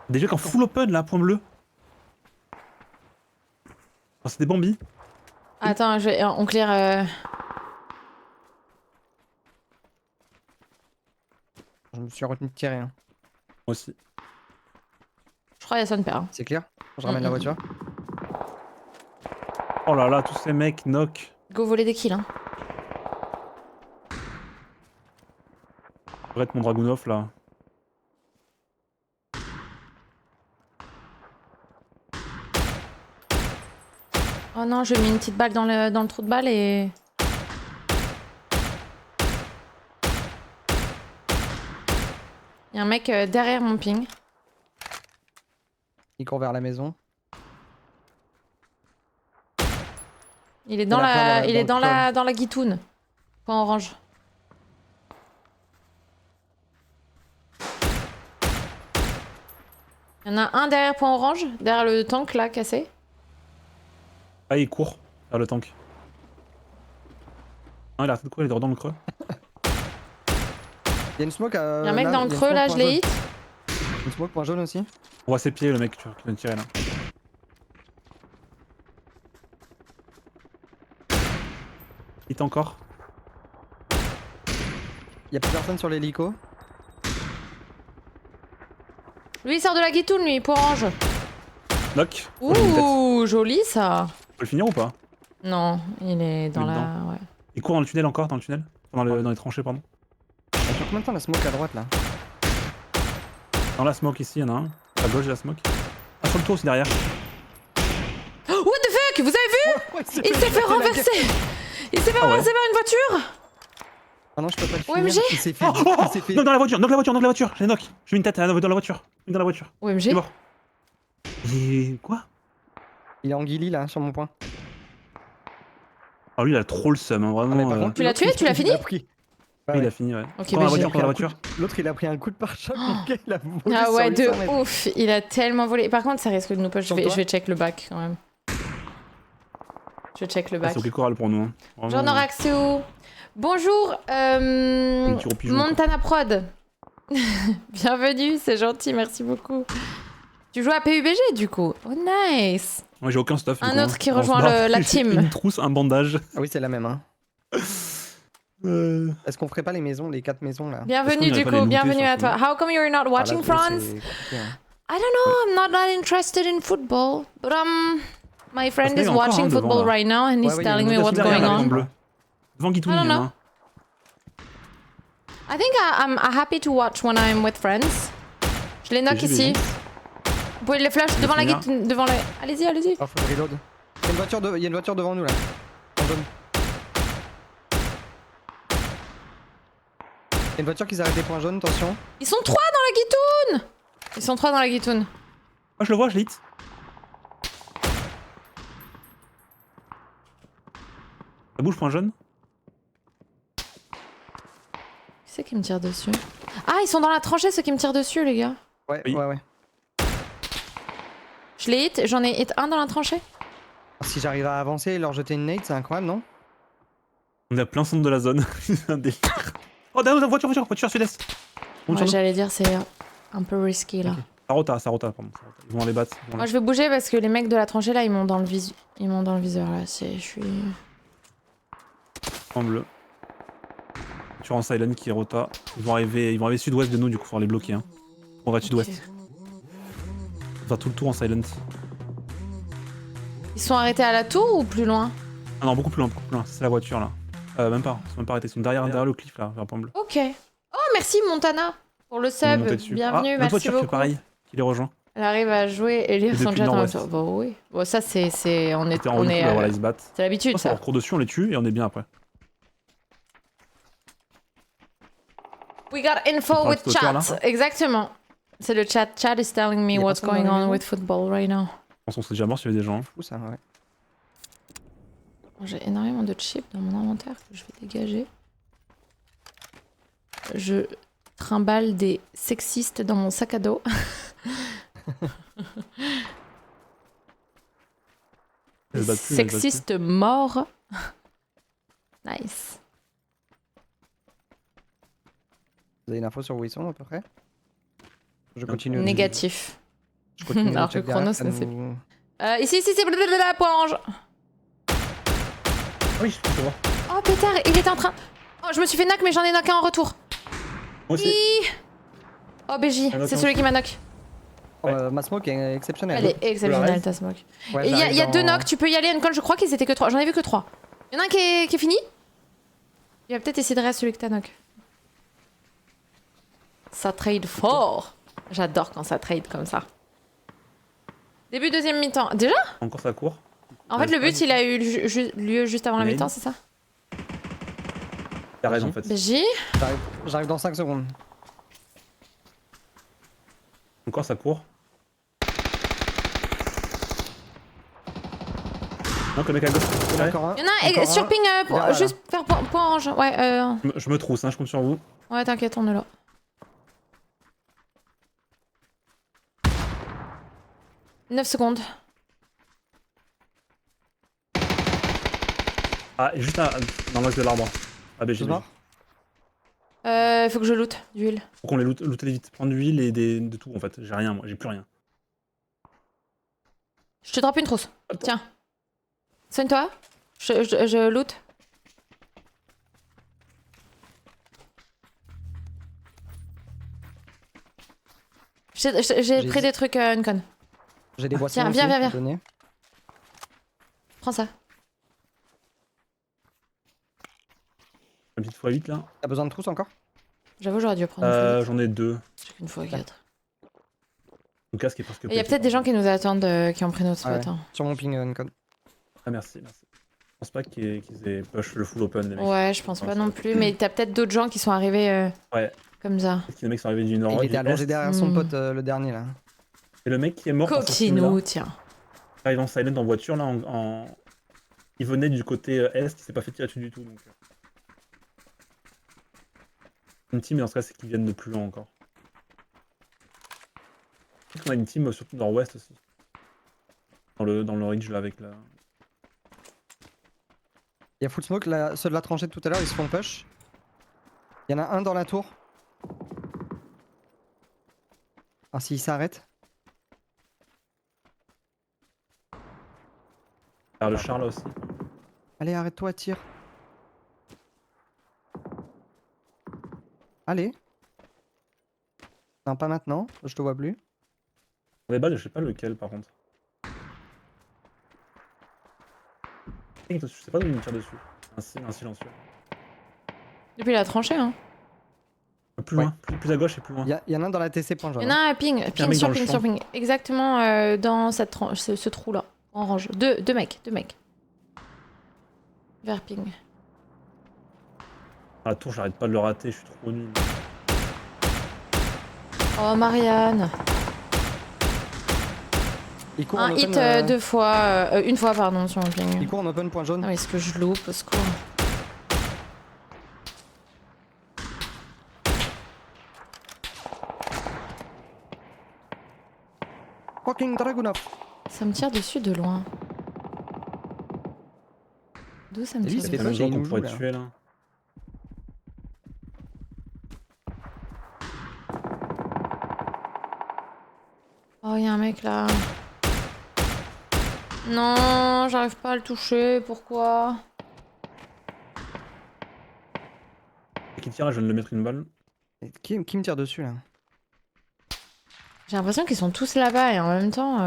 Des mecs en full open là, point bleu. Oh, c'est des bambis. Attends, on clear. Je me suis retenu de tirer. Hein. Moi aussi. Je crois qu'il y a son père. C'est clair? Je ramène la voiture. Oh là là, tous ces mecs knock. Go voler des kills. Hein. Arrête mon Dragunov là. Oh non, je mets une petite balle dans le trou de balle et. Il y a un mec derrière mon ping. Il court vers la maison. Il est dans la guitoune. Point orange. Il y en a un derrière point orange, derrière le tank là cassé. Ah, il court vers le tank. Ah, il a arrêté de courir, il est dans le creux. Il y a une smoke Il y a un mec dans le creux là, je l'ai hit. Une smoke point jaune aussi. On voit ses pieds, le mec qui vient de tirer là. Hit encore. Il y a plus personne sur l'hélico. Lui il sort de la guitoune lui, point orange. Knock. Oh, j'ai une tête. Ouh, joli ça. On peut le finir ou pas? Non, il est dans Il est la. dedans. Ouais. Il court dans le tunnel encore, dans le tunnel dans les tranchées, pardon. Elle fait combien de temps la smoke à droite là? Dans la smoke ici, il y en a un. À gauche de la smoke. Ah, sur le tour aussi derrière. Oh, what the fuck, vous avez vu? Ouais, Il s'est fait renverser. Il s'est fait Ah ouais. renverser par une voiture. Ah non, je peux pas le finir. OMG. Il s'est fait. Oh, oh, Il s'est fait. knock dans la voiture, knock la voiture, knock la voiture. J'ai knock. J'ai mis une tête dans la voiture. Dans la voiture. Il est OMG. mort. Et quoi? Il est en guilly là, sur mon point. Ah, lui, il a trop le seum, hein, vraiment. Ah, mais par contre, Tu l'as tué? Tu l'as fini? Il a pris. Oui, il a fini, ouais. Ok, Prends mais la j'ai- voiture, prends la voiture. L'autre il a pris un coup de pare-choc, mon gars, il a volé Ah sur ouais, les de 100 mètres. ouf. Il a tellement volé. Par contre, ça risque de nous push. Je Sur vais toi check le back quand même. Je check le Ah, back. c'est ok choral pour nous. Hein. Vraiment, Jean Noraxeo. Bonjour, petit gros pigeon, quoi. Montana Prod. Bienvenue, c'est gentil, merci beaucoup. Tu joues à PUBG du coup. Oh nice. Moi, j'ai aucun stuff. du Un coup, autre hein. qui On se rejoint barre. la J'ai team. Une trousse, un bandage. Ah oui, c'est la même. Hein. Est-ce qu'on ferait pas les maisons, les 4 maisons là? Bienvenue irait du pas les coup, looter, bienvenue à surtout. toi. How come you're not watching Ah, là, France? c'est compliqué, hein. I don't know, I'm not that interested in football, but my friend qu'il y is en a encore watching un devant, football là. right now and he's Ouais, telling me il y a what's une going derrière, on. Bleu. Devant Guitoun, I don't il y en a know. un. I think I'm happy to watch when I'm with friends. Je les knock J'ai vu, ici. j'ai vu. Vous pouvez les flash devant la finir. guide, devant le. Allez-y, allez-y. Oh, faut le reload. Il y a une voiture devant nous là. En jaune. Il y a une voiture qui s'est arrêtée point jaune, attention. Ils sont 3 dans la guitoune. Ils sont 3 dans la guitoune. Ah, je le vois, je l'ai hit. Ça bouge, point jaune. Qui c'est qui me tire dessus? Ah, ils sont dans la tranchée ceux qui me tirent dessus, les gars. Ouais, Oui. ouais. Je l'ai hit, j'en ai hit un dans la tranchée. Si j'arrive à avancer et leur jeter une nade, c'est incroyable, non? On est à plein centre de la zone. C'est un délire. Oh, derrière, voiture sud-est. Monte Ouais, sur nous. j'allais dire, c'est un peu risky là. Sarota, pardon. Sarota. Ils vont les battre. Ils vont Moi, les- je vais bouger parce que les mecs de la tranchée là, ils m'ont dans le viseur là. Je suis. En bleu. Tu en silent qui est rota. Ils vont arriver sud-ouest de nous, du coup, faut les bloquer. Hein. On va sud-ouest. On va faire tout le tour en silent. Ils sont arrêtés à la tour ou plus loin? Ah non, beaucoup plus loin. C'est la voiture là. Même pas. Ils sont même pas arrêtés. Ils sont derrière le cliff là, vers point bleu. Ok. Oh, merci Montana pour le On va sub. monter dessus. Bienvenue, Notre merci voiture qui beaucoup. fait pareil, qui les rejoint. Elle arrive à jouer et lire Et son depuis chat le en même nord-ouest. temps. Bon, oui. Bon, ça, c'est. On est. C'était en haut On du coup, est là, voilà, ils se battent. c'est l'habitude, On ça. leur court dessus, on les tue et on est bien après. We got info parle with tout autour, là. chat. Exactement. C'est le chat. Chat is telling me Y a what's personne dans going la on maison with football right now. Je pense qu'on serait déjà mort s'il y avait des gens. Fou ça, ouais. J'ai énormément de chips dans mon inventaire que je vais dégager. je trimballe des sexistes dans mon sac à dos. Elles se battent plus, elles se battent plus. Sexiste mort. Nice. Vous avez une info sur où ils sont à peu près? Je continue. Négatif. Je continue Alors le check que Chronos, derrière, ça, nous- Ici, c'est blablabla, point orange. Oui, je peux voir. Oh pétard, il était en train... Oh, je me suis fait knock, mais j'en ai knock un en retour. Moi aussi. Hi. Oh, BJ, Un knock c'est en celui qui m'a knock. Ma smoke est exceptionnelle. Elle est exceptionnelle, reste ta smoke. Ouais, Et il y a j'arrive deux dans- knocks, tu peux y aller, Uncon, je crois qu'ils étaient que 3. J'en ai vu que 3. Il y en a un qui est fini. Il va peut-être essayer de rester celui que t'as knock. Ça trade fort. J'adore quand ça trade comme ça. Début deuxième mi-temps. Déjà? Encore ça court. En fait, le but, il a eu lieu juste avant la Lane. mi-temps, c'est ça? T'as raison en fait. BJ? J'arrive dans 5 secondes. Encore ça court. Donc le mec à gauche. Ouais. Encore un. Il y en a un Encore sur un. ping, Voilà. juste faire point orange. Ouais, Je me trousse, hein, je compte sur vous. ouais, t'inquiète, on est là. « 9 secondes. Ah, et juste dans l'axe de l'arbre. Ah, BG. Tu te barres? Faut que je loot d'huile. Faut qu'on les loote vite. Prendre de l'huile et de tout en fait. J'ai rien, moi, j'ai plus rien. Je te droppe une trousse. Attends. Tiens. Soigne-toi. Je loot. J'ai pris des trucs Uncon. J'ai des boissons. Tiens, aussi viens. à donner. Prends ça. Un petite x8 là. T'as besoin de trousse encore? J'avoue, j'aurais dû prendre une fois. J'en ai 2. J'ai qu'une fois 4. Mon casque est presque Il y a pété, peut-être des gens pardon. qui nous attendent, qui ont pris notre spot. Ah ouais. hein. Sur mon ping Uncon. Ah, merci. Je pense pas qu'ils aient push le full open, les mecs. Ouais, je pense pas Ouais, non plus. Mais t'as peut-être d'autres gens qui sont arrivés Ouais. comme ça. Parce que les mecs sont arrivés du nord. Il était allongé derrière son Hmm. pote, le dernier là. Et le mec qui est mort. en sortie, Coquinou, là, tiens. il arrive en silent en voiture là. Il venait du côté est, il s'est pas fait tirer dessus du tout. Donc... Une team, mais dans ce cas, c'est qu'ils viennent de plus loin encore. On a une team surtout nord-ouest aussi. Dans le ridge là avec la. Il y a full smoke, là, ceux de la tranchée de tout à l'heure ils se font push. Il y en a un dans la tour. Ah s'il s'arrête. Vers le char là aussi. Allez arrête-toi, tire. Allez. Non pas maintenant, je te vois plus. Des balles, je sais pas lequel par contre. Je sais pas d'où il me tire dessus. Un silencieux. Depuis la tranchée, hein. Plus Ouais. loin, plus à gauche et plus loin. Il y en a un dans la TC point jaune. Il y en a un ping mec sur dans le ping champ. sur ping. Exactement dans cette ce trou-là. Orange. Deux mecs. Vers ping. À la tour, j'arrête pas de le rater, je suis trop nul. Oh, Marianne. Il court en Un open, hit 2 fois. Une fois, pardon, sur un ping. il court en open point jaune. Ah, est-ce que je loupe au secours? Fucking Dragunov. Ça me tire dessus de loin. D'où ça me Et lui, tire ça Il y fait a dessus? pas plein de gens qu'il qu'on nous pourrait joue, tuer là. Oh, il y a un mec là. Non, j'arrive pas à le toucher. Pourquoi? Qui tire, je viens de le mettre une balle. Et qui me tire dessus là? J'ai l'impression qu'ils sont tous là-bas et en même temps.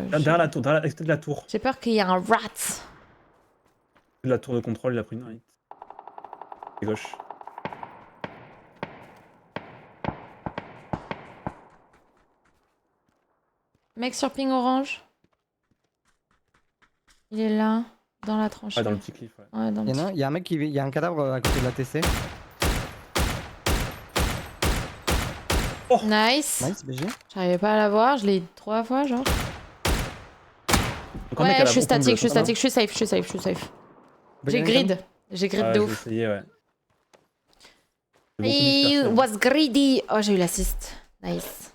Derrière la tour, derrière l'extérieur de la tour. J'ai peur qu'il y ait un rat. De la tour de contrôle, il a pris une hit. C'est gauche. Mec sur ping orange. Il est là, dans la tranchée. Ouais, dans le petit cliff, ouais. Ouais, dans le Il y en a un, il y a un mec il y a un cadavre à côté de la TC. Nice. Nice, BG. J'arrivais pas à la voir, je l'ai eu 3 fois, genre. Donc, un mec à Ouais, la je suis open statique, bleu, je suis ça va. statique, je suis safe. J'ai Bellingham. grid. J'ai grid Ouais, de j'ai ouf. essayé, ouais. beaucoup He dispersé. Hein. was greedy. Oh, j'ai eu l'assist. Nice.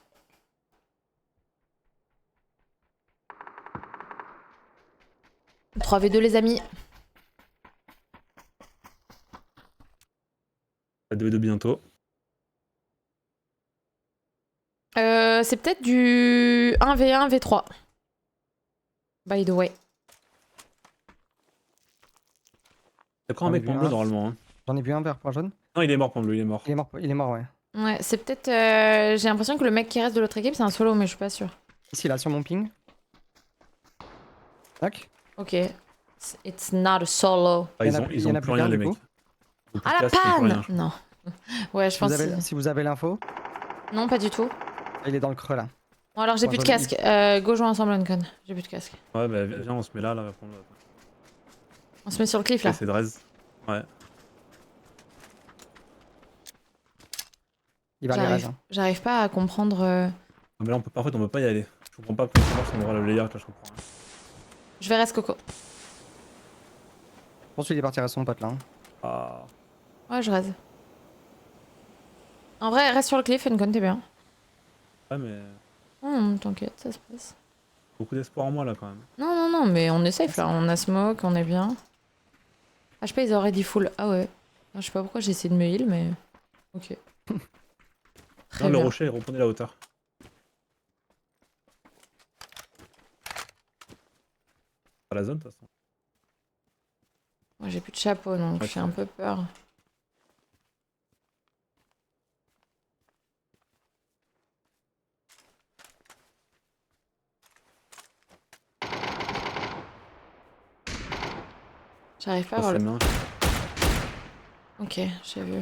« 3v2 les amis. La 2v2 bientôt. C'est peut-être du 1v1, v3. By the way. T'as quand un J'en ai mec vu point bleu un. normalement. Hein. J'en ai vu un vert point jaune. Non, il est mort point bleu, il est mort. Il est mort, ouais. Ouais, c'est peut-être... j'ai l'impression que le mec qui reste de l'autre équipe, c'est un solo, mais je suis pas sûre. Ici, là, sur mon ping. Tac. Ok. It's not a solo. Ah, Il y en a ils ont plus plus rien qu'un, les du mecs. coup. Ils ont plus Ah de la casque, ils ont plus rien, panne je Non. Ouais, je pense que... Si vous avez l'info, Non, pas du tout. il est dans le creux là. Bon alors j'ai Moi, plus de j'en ai- casque. Go jouer ensemble Uncon. J'ai plus de casque. crois. Ouais, bah viens, on se met là, va prendre. On se met sur le cliff là. C'est Drez. Ouais. Il va aller raise. Hein. J'arrive pas à comprendre... Non, mais là, on peut pas, en fait, on peut pas y aller. Je comprends pas comment ça marche, on aura le layout, là, je comprends. Rien. Je vais reste Coco. Je pense qu'il est parti à son pote là. Hein. Ah. Ouais, je reste. En vrai, reste sur le cliff, Uncon, t'es bien. Ouais, mais T'inquiète, ça se passe. beaucoup d'espoir en moi, là, quand même. Non, mais on est safe là. On a smoke, on est bien. HP, ils auraient dit full. Ah ouais. Je sais pas pourquoi j'ai essayé de me heal, mais... Ok. Très Non, le bien. rocher, reprenez la hauteur. Pas la zone, de toute façon. Moi, j'ai plus de chapeau, donc Ouais, j'ai un peu peur. J'arrive pas à Dans voir ses le... mains. Ok, j'ai vu.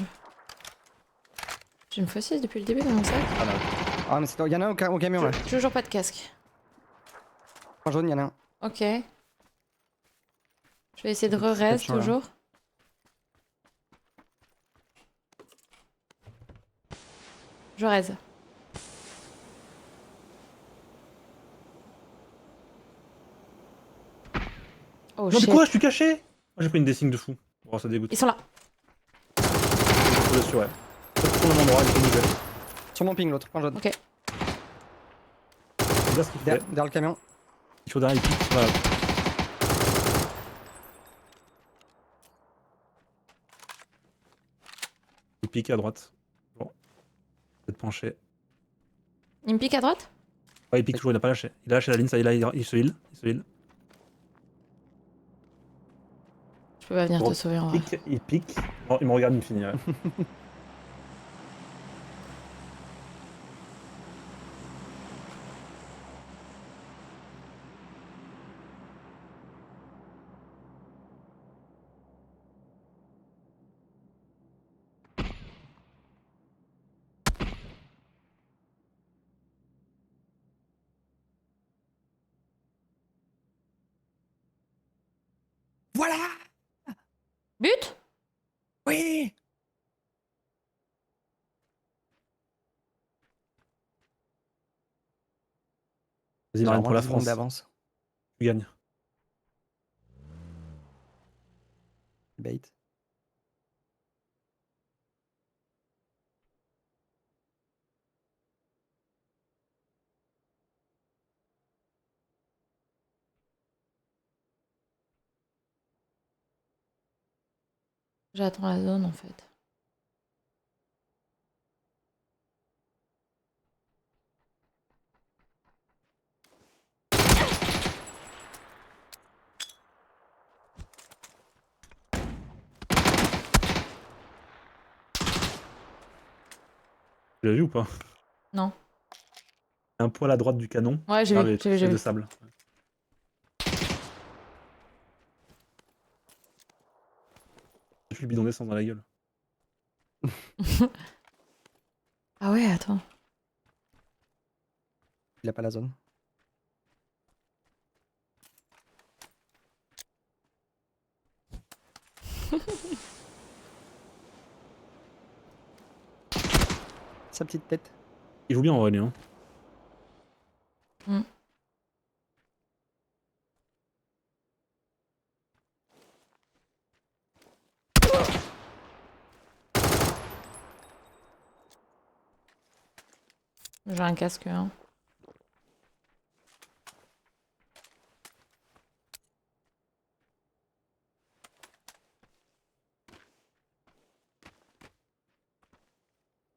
J'ai une faucisse depuis le début dans mon sac. Ah là. Ah, mais il y en a un au camion là. Toujours pas de casque. Point jaune, il y en a un. Ok. Je vais essayer de Petite re-res section, là. toujours. Je raise. Oh Non, mais shit. quoi, je suis caché. Oh, j'ai pris une dessingue de fou. Oh, ça dégoûte. Ils sont là. Je suis sûr, ouais. Sur le même endroit, il faut bouger. Sur mon ping, l'autre point jaune. Ok. C'est bien ce qu'il fait. Derrière le camion. Il faut derrière, il pique. Voilà. Il pique à droite. Bon. Peut-être penché. Il me pique à droite? Ouais, il pique toujours, il a pas lâché. Il a lâché la ligne, ça, il se heal. Il se heal. Je peux pas venir te sauver en vrai. Il pique. Oh, il me regarde, il me finit. Ouais. Voilà. But? Oui. Vas-y, Marine, pour la 10 secondes France. d'avance. Tu gagnes. Bait. J'attends la zone en fait. Tu l'as vu ou pas? Non. Un poil à droite du canon. Ouais, j'ai Ah, vu, les j'ai vu, j'ai de vu. sable. Je le bidon descend dans la gueule. Ah ouais, attends. Il a pas la zone. Sa petite tête. Il joue bien en vrai, lui. Hein. Hmm. J'ai un casque, hein.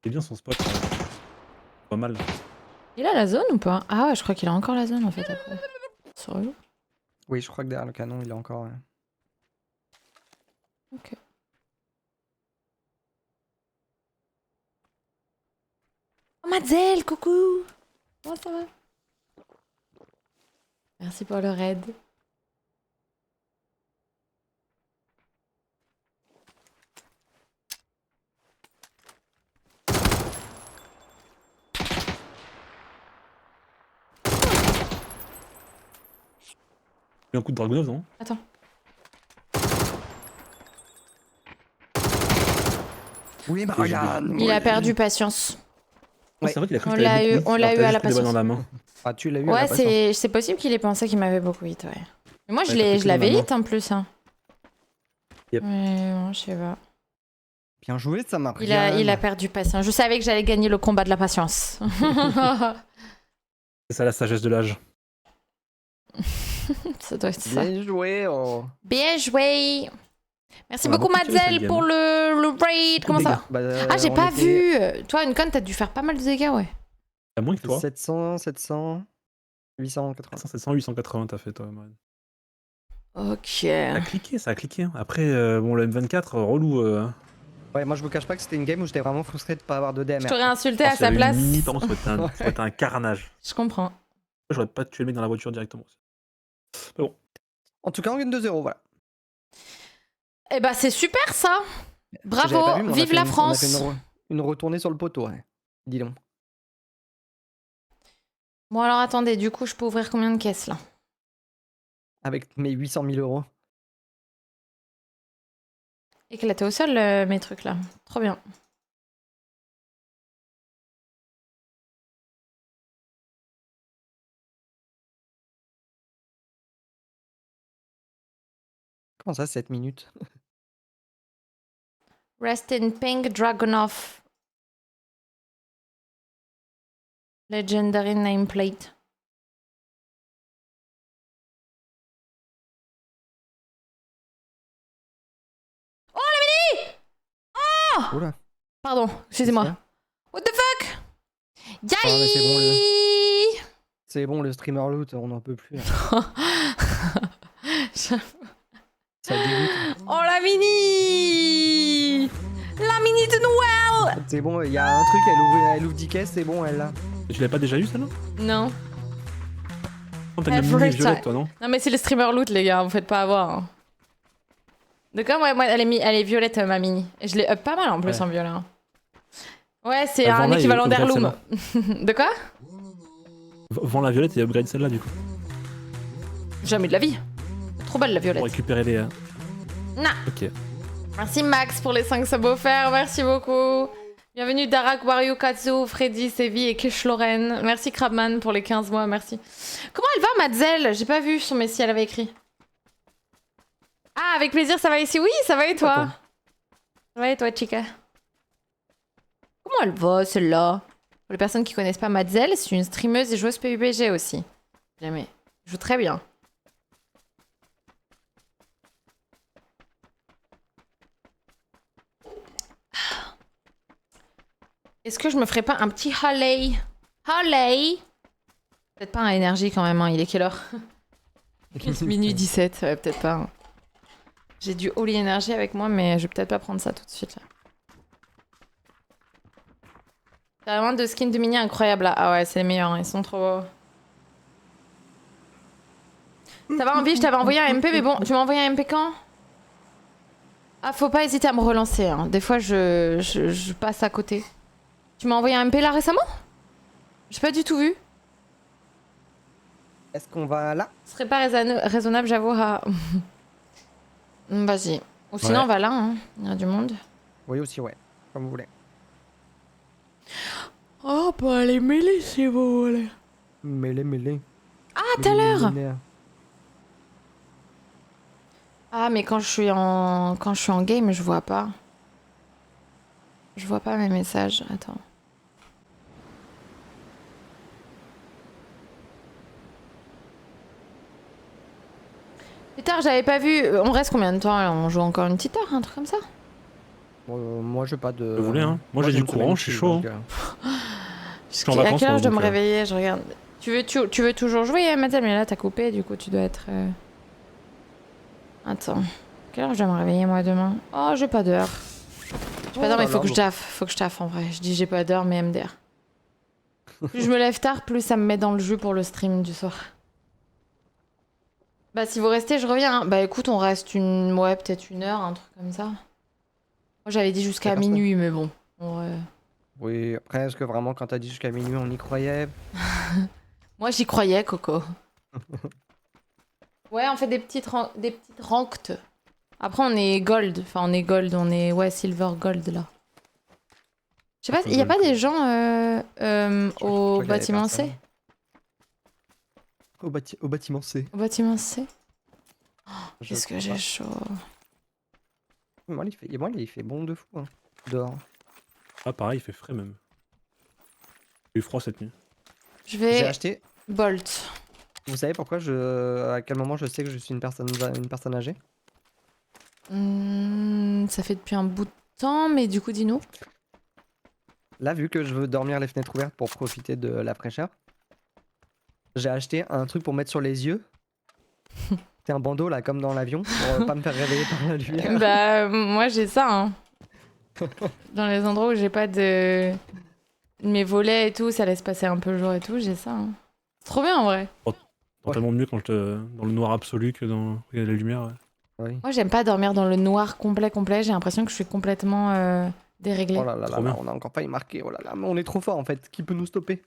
C'est bien son spot. Pas mal. Il a la zone ou pas? Ah ouais, je crois qu'il a encore la zone en fait après. Sérieux? Oui, je crois que derrière le canon, il est encore. Ok. Oh Mademoiselle, coucou! Comment ça va? Merci pour le raid. Il y a un coup de Dragunov, non? Attends. Oui, Marianne. Il a perdu patience. Oh, Ouais. c'est vrai qu'il a cru On que t'avais l'a eu- beaucoup on vite, l'a alors eu t'as à juste la pris des balles dans patience. la main. Ah, tu l'as eu à Ouais, la patience. c'est possible qu'il ait pensé qu'il m'avait beaucoup hit, ouais. Mais moi, Ouais, je t'as pris que dans la l'avais main. hit en plus. Hein. Yep. Mais bon, je sais pas. Bien joué, ça, Marianne. Il a perdu patience. Je savais que j'allais gagner le combat de la patience. C'est ça la sagesse de l'âge. Ça doit être ça. Bien joué. Oh. Bien joué. Merci On a beaucoup, beaucoup tiré Mademoiselle, cette pour game. le raid. Comment ça va? Bah, Ah, j'ai on pas était vu. Toi, une conne, t'as dû faire pas mal de dégâts, ouais. T'as moins que toi. 700, 700, 880. 400, 700, 880 t'as fait toi, Marianne. Ok. Ça a cliqué. Hein. Après, bon, le M24, relou. Ouais, moi je vous cache pas que c'était une game où j'étais vraiment frustré de pas avoir de Je DMR. t'aurais insulté Alors, à s'il y sa avait place. une mini, par contre, ça aurait été un carnage. Je comprends. J'aurais pas tué le mec dans la voiture directement. Mais bon. En tout cas, on gagne 2-0, voilà. Eh bah, c'est super ça. J'avais pas vu, Bravo. mais on a Vive fait la on a fait France. une retournée sur le poteau, ouais. Dis donc. Bon, alors attendez, du coup, je peux ouvrir combien de caisses là? Avec mes 800 000 euros. Éclaté au sol, mes trucs là. Trop bien. Comment ça, 7 minutes? Rest in Pink, Dragunov. Legendary nameplate. Oh, la mini! Oh! Oula. Pardon, excusez-moi. What the fuck? mais c'est bon, Yay! C'est bon, le streamer loot, on n'en peut plus. Là. Ça dégoûte. Oh, la mini! La mini de Noël! C'est bon, il y a un truc, elle ouvre 10 caisses, c'est bon, elle l'a. Et tu l'avais pas déjà eu, celle-là? Non. Non, t'as une Every mini violette, time. toi, non? Non, mais c'est le streamer loot, les gars, vous faites pas avoir. Hein. D'accord, ouais, moi, elle est violette, ma mini. Et je l'ai up pas mal en plus Ouais. en violet. Hein. Ouais, c'est Bah, un vends-la et équivalent upgrade d'heirloom. De quoi? Vends la violette et upgrade celle-là, du coup. Jamais de la vie. Trop belle la Pour violette. récupérer les. Non. Ok. Merci Max pour les 5 subs offerts, merci beaucoup. Bienvenue Darak, Wario, Katsu, Freddy, Sevi et Kish Loren. Merci Crabman pour les 15 mois, merci. Comment elle va, Mademoiselle? J'ai pas vu sur mes si elle avait écrit. Ah, avec plaisir, ça va ici? Oui, ça va et toi? Attends. Ça va et toi, chica? Comment elle va, celle-là? Pour les personnes qui connaissent pas Mademoiselle, c'est une streameuse et joueuse PUBG aussi. Jamais. Elle joue très bien. Est-ce que je me ferais pas un petit Holly? Holly? Peut-être pas un énergie quand même, hein. Il est quelle heure? Minuit 17, ouais, peut-être pas. Hein. J'ai du Holy Energy avec moi, mais je vais peut-être pas prendre ça tout de suite. Là. T'as vraiment de skins de mini incroyables là. Ah ouais, c'est les meilleurs, hein. Ils sont trop beaux. Ça va envie, je t'avais envoyé un MP, mais bon, tu m'as envoyé un MP quand? Ah, faut pas hésiter à me relancer. Hein. Des fois, je passe à côté. Tu m'as envoyé un MP là récemment? J'ai pas du tout vu. Est-ce qu'on va là? Ce serait pas raisonnable, j'avoue. À... Vas-y. Ou sinon, Ouais. on va là. Hein. Il y a du monde. Oui, aussi, ouais. Comme vous voulez. Oh, bah les mêlés si vous voulez. Mêlée. Ah, tout à l'heure. Mêlée. Ah, mais quand je suis en game, je vois pas. Je vois pas mes messages. Attends. tard, j'avais pas vu. On reste combien de temps là? On joue encore une petite heure, un truc comme ça? Moi, j'ai pas de. Vous voulez, hein. Moi, j'ai du une courant, semaine je suis chill, chaud. donc, suis en À vacances, quelle heure moi, je dois me donc, réveiller? Je regarde. Tu veux toujours jouer, Mathieu? Mais là, t'as coupé, du coup, tu dois être. Attends. Quelle heure je dois me réveiller, moi, demain? Oh, j'ai pas d'heure. J'ai pas d'heure, mais faut que je taffe. Faut que je taffe, en vrai. Je dis j'ai pas d'heure, mais MDR. Plus je me lève tard, plus ça me met dans le jus pour le stream du soir. Bah, si vous restez, je reviens. Hein. Bah, écoute, on reste une. Ouais, peut-être une heure, un truc comme ça. Moi, j'avais dit jusqu'à Personne. minuit, mais bon. En vrai. Oui, après, est-ce que vraiment, quand t'as dit jusqu'à minuit, on y croyait? Moi, j'y croyais, Coco. Ouais, on fait des petites ranked. Après, on est gold. Enfin, on est gold, on est ouais, silver gold là. Je sais pas, il y a pas des gens au crois qu'il y avait bâtiment C? personne. Au bâtiment C. Au bâtiment C? Je Qu'est-ce que crois j'ai pas. chaud. Moi, il fait bon de fou, hein, dehors. Ah, pareil, il fait frais même. Il fait froid cette nuit. Je J'ai vais acheté. Bolt. Vous savez pourquoi à quel moment je sais que je suis une personne âgée? Ça fait depuis un bout de temps, mais du coup, dis-nous. Là, vu que je veux dormir les fenêtres ouvertes pour profiter de la fraîcheur, j'ai acheté un truc pour mettre sur les yeux. C'est un bandeau là, comme dans l'avion, pour pas me faire réveiller par la lumière. Bah, moi, j'ai ça, hein. Dans les endroits où j'ai pas de. Mes volets et tout, ça laisse passer un peu le jour et tout, j'ai ça, hein. C'est trop bien en vrai. C'est tellement mieux quand dans le noir absolu que dans la lumière. Ouais. Oui. Moi, j'aime pas dormir dans le noir complet. J'ai l'impression que je suis complètement déréglée. Oh là là Trop là là, bien. on a encore pas y marqué. Oh là là, mais on est trop fort en fait. Qui peut nous stopper?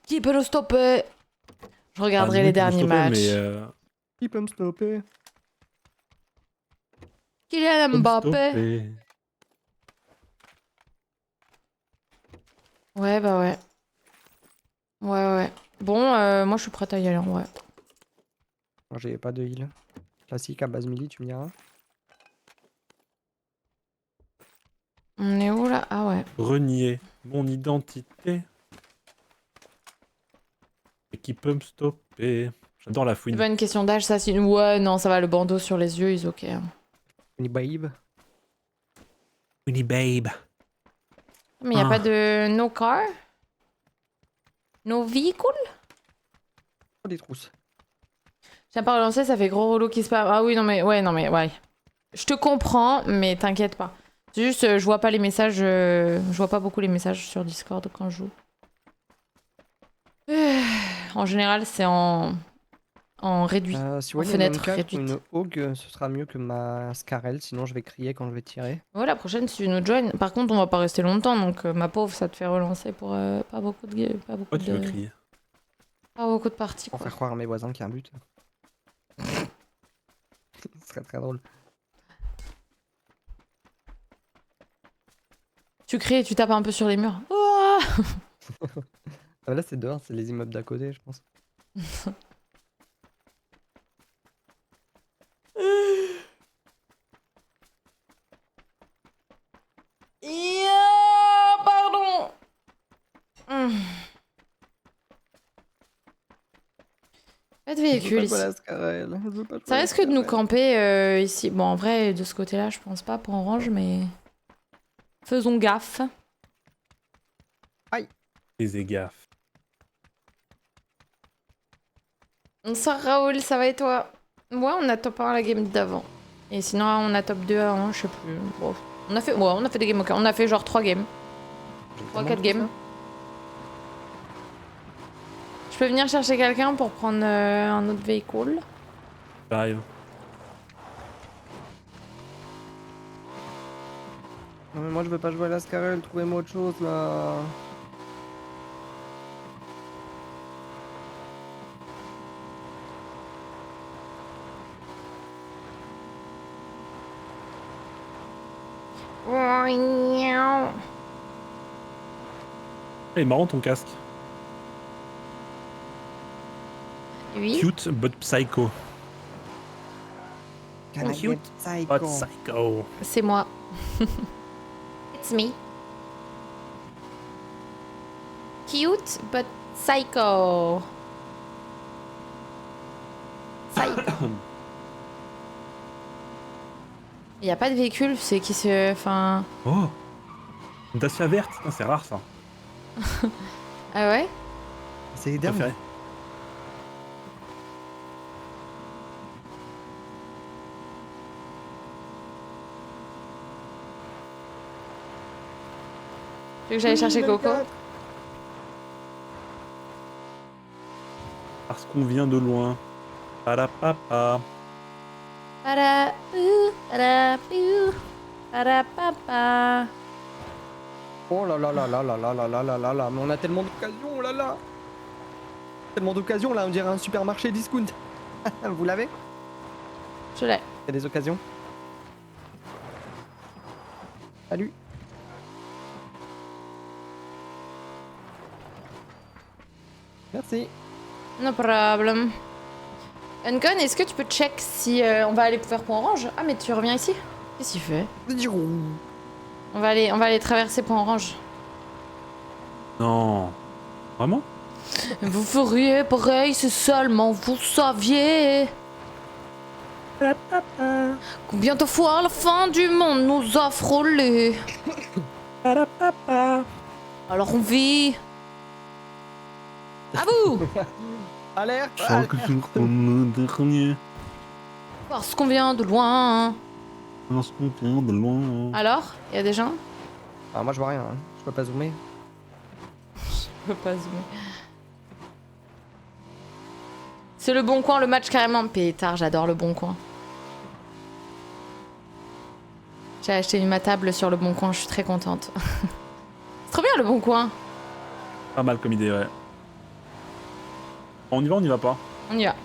Qui peut nous stopper? Je regarderai Ah, les oui, derniers stopper, matchs. Mais, Qui peut me stopper? Kylian Mbappé. stopper. Ouais, bah ouais. Ouais. Bon, moi, je suis prête à y aller en vrai. Moi, j'ai pas de heal. Classique à base mili, tu me diras. On est où là? Ah ouais. Renier mon identité. Et qui peut me stopper? J'adore la C'est fouine. pas une question d'âge, ça. Ouais, non, ça va. Le bandeau sur les yeux, ils ok. Hein. Une babe. Winnie Babe. Mais y a pas de no car? No vehicle? Oh, des trousses. J'ai pas relancé, ça fait gros relou qui se passe. Ah oui, non mais ouais. Je te comprends, mais t'inquiète pas. C'est juste, je vois pas les messages, je vois pas beaucoup les messages sur Discord quand je joue. En général, c'est en réduit. Si En vous voyez une fenêtre M4 ou réduite. une Hog, ce sera mieux que ma Scarel, sinon je vais crier quand je vais tirer. Ouais, la prochaine, si tu nous joins. Par contre, on va pas rester longtemps, donc ma pauvre, ça te fait relancer pour pas beaucoup de Pourquoi tu veux crier? pas beaucoup de parties. Pour Quoi. faire croire à mes voisins qu'il y a un but. Ce serait très drôle. Tu cries et tu tapes un peu sur les murs. Ouah Ah, là, c'est dehors, c'est les immeubles d'à côté, je pense. Pardon. Pas de véhicule ici. Ça risque de nous camper ici. Bon, en vrai, de ce côté-là, je pense pas pour Orange, mais... Faisons gaffe. Fais gaffe. Bonsoir Raoul, ça va et toi? Ouais, on a top 1 à la game d'avant. Et sinon, on a top 2 à 1, je sais plus. Bon. On a fait des games, ok. On a fait genre 3 games. 3-4 games. Je peux venir chercher quelqu'un pour prendre un autre véhicule? J'arrive. Non mais moi je veux pas jouer à la Scarel, trouvez-moi autre chose là. Il est marrant ton casque. Oui. Cute but psycho. Can I Cute, get But psycho? psycho. C'est moi. It's me. Cute, but psycho. Psycho. Il y a pas de véhicule, c'est qui se... Enfin... Oh, une Dacia verte, putain, c'est rare ça. Ah ouais? C'est dingue. Préféré. Tu veux que j'aille chercher Coco? Parce qu'on vient de loin. Parapapa. Parapapa. Oh là là là là là là là là là là là, mais on a tellement d'occasions, oh là là. Tellement d'occasions là, on dirait un supermarché discount. Vous l'avez? Je l'ai. Il y a des occasions. Salut. Merci. No problem. Uncon, est-ce que tu peux check si on va aller faire Pont Orange? Ah mais tu reviens ici? Qu'est-ce qu'il fait? On va aller traverser Pont Orange. Non. Vraiment? Vous feriez pareil si seulement vous saviez. Combien de fois la fin du monde nous a frôlé. Alors on vit. À vous. Alerte. Chaque jour comme le dernier. Parce qu'on vient de loin. Parce qu'on vient de loin. Alors, il y a des gens? Ah, moi je vois rien, hein. Je peux pas zoomer. Je peux pas zoomer. C'est le Bon Coin, le match carrément. Pétard, j'adore le Bon Coin. J'ai acheté ma table sur le Bon Coin, je suis très contente. C'est trop bien le Bon Coin. Pas mal comme idée, ouais. On y va, on y va pas? On y va.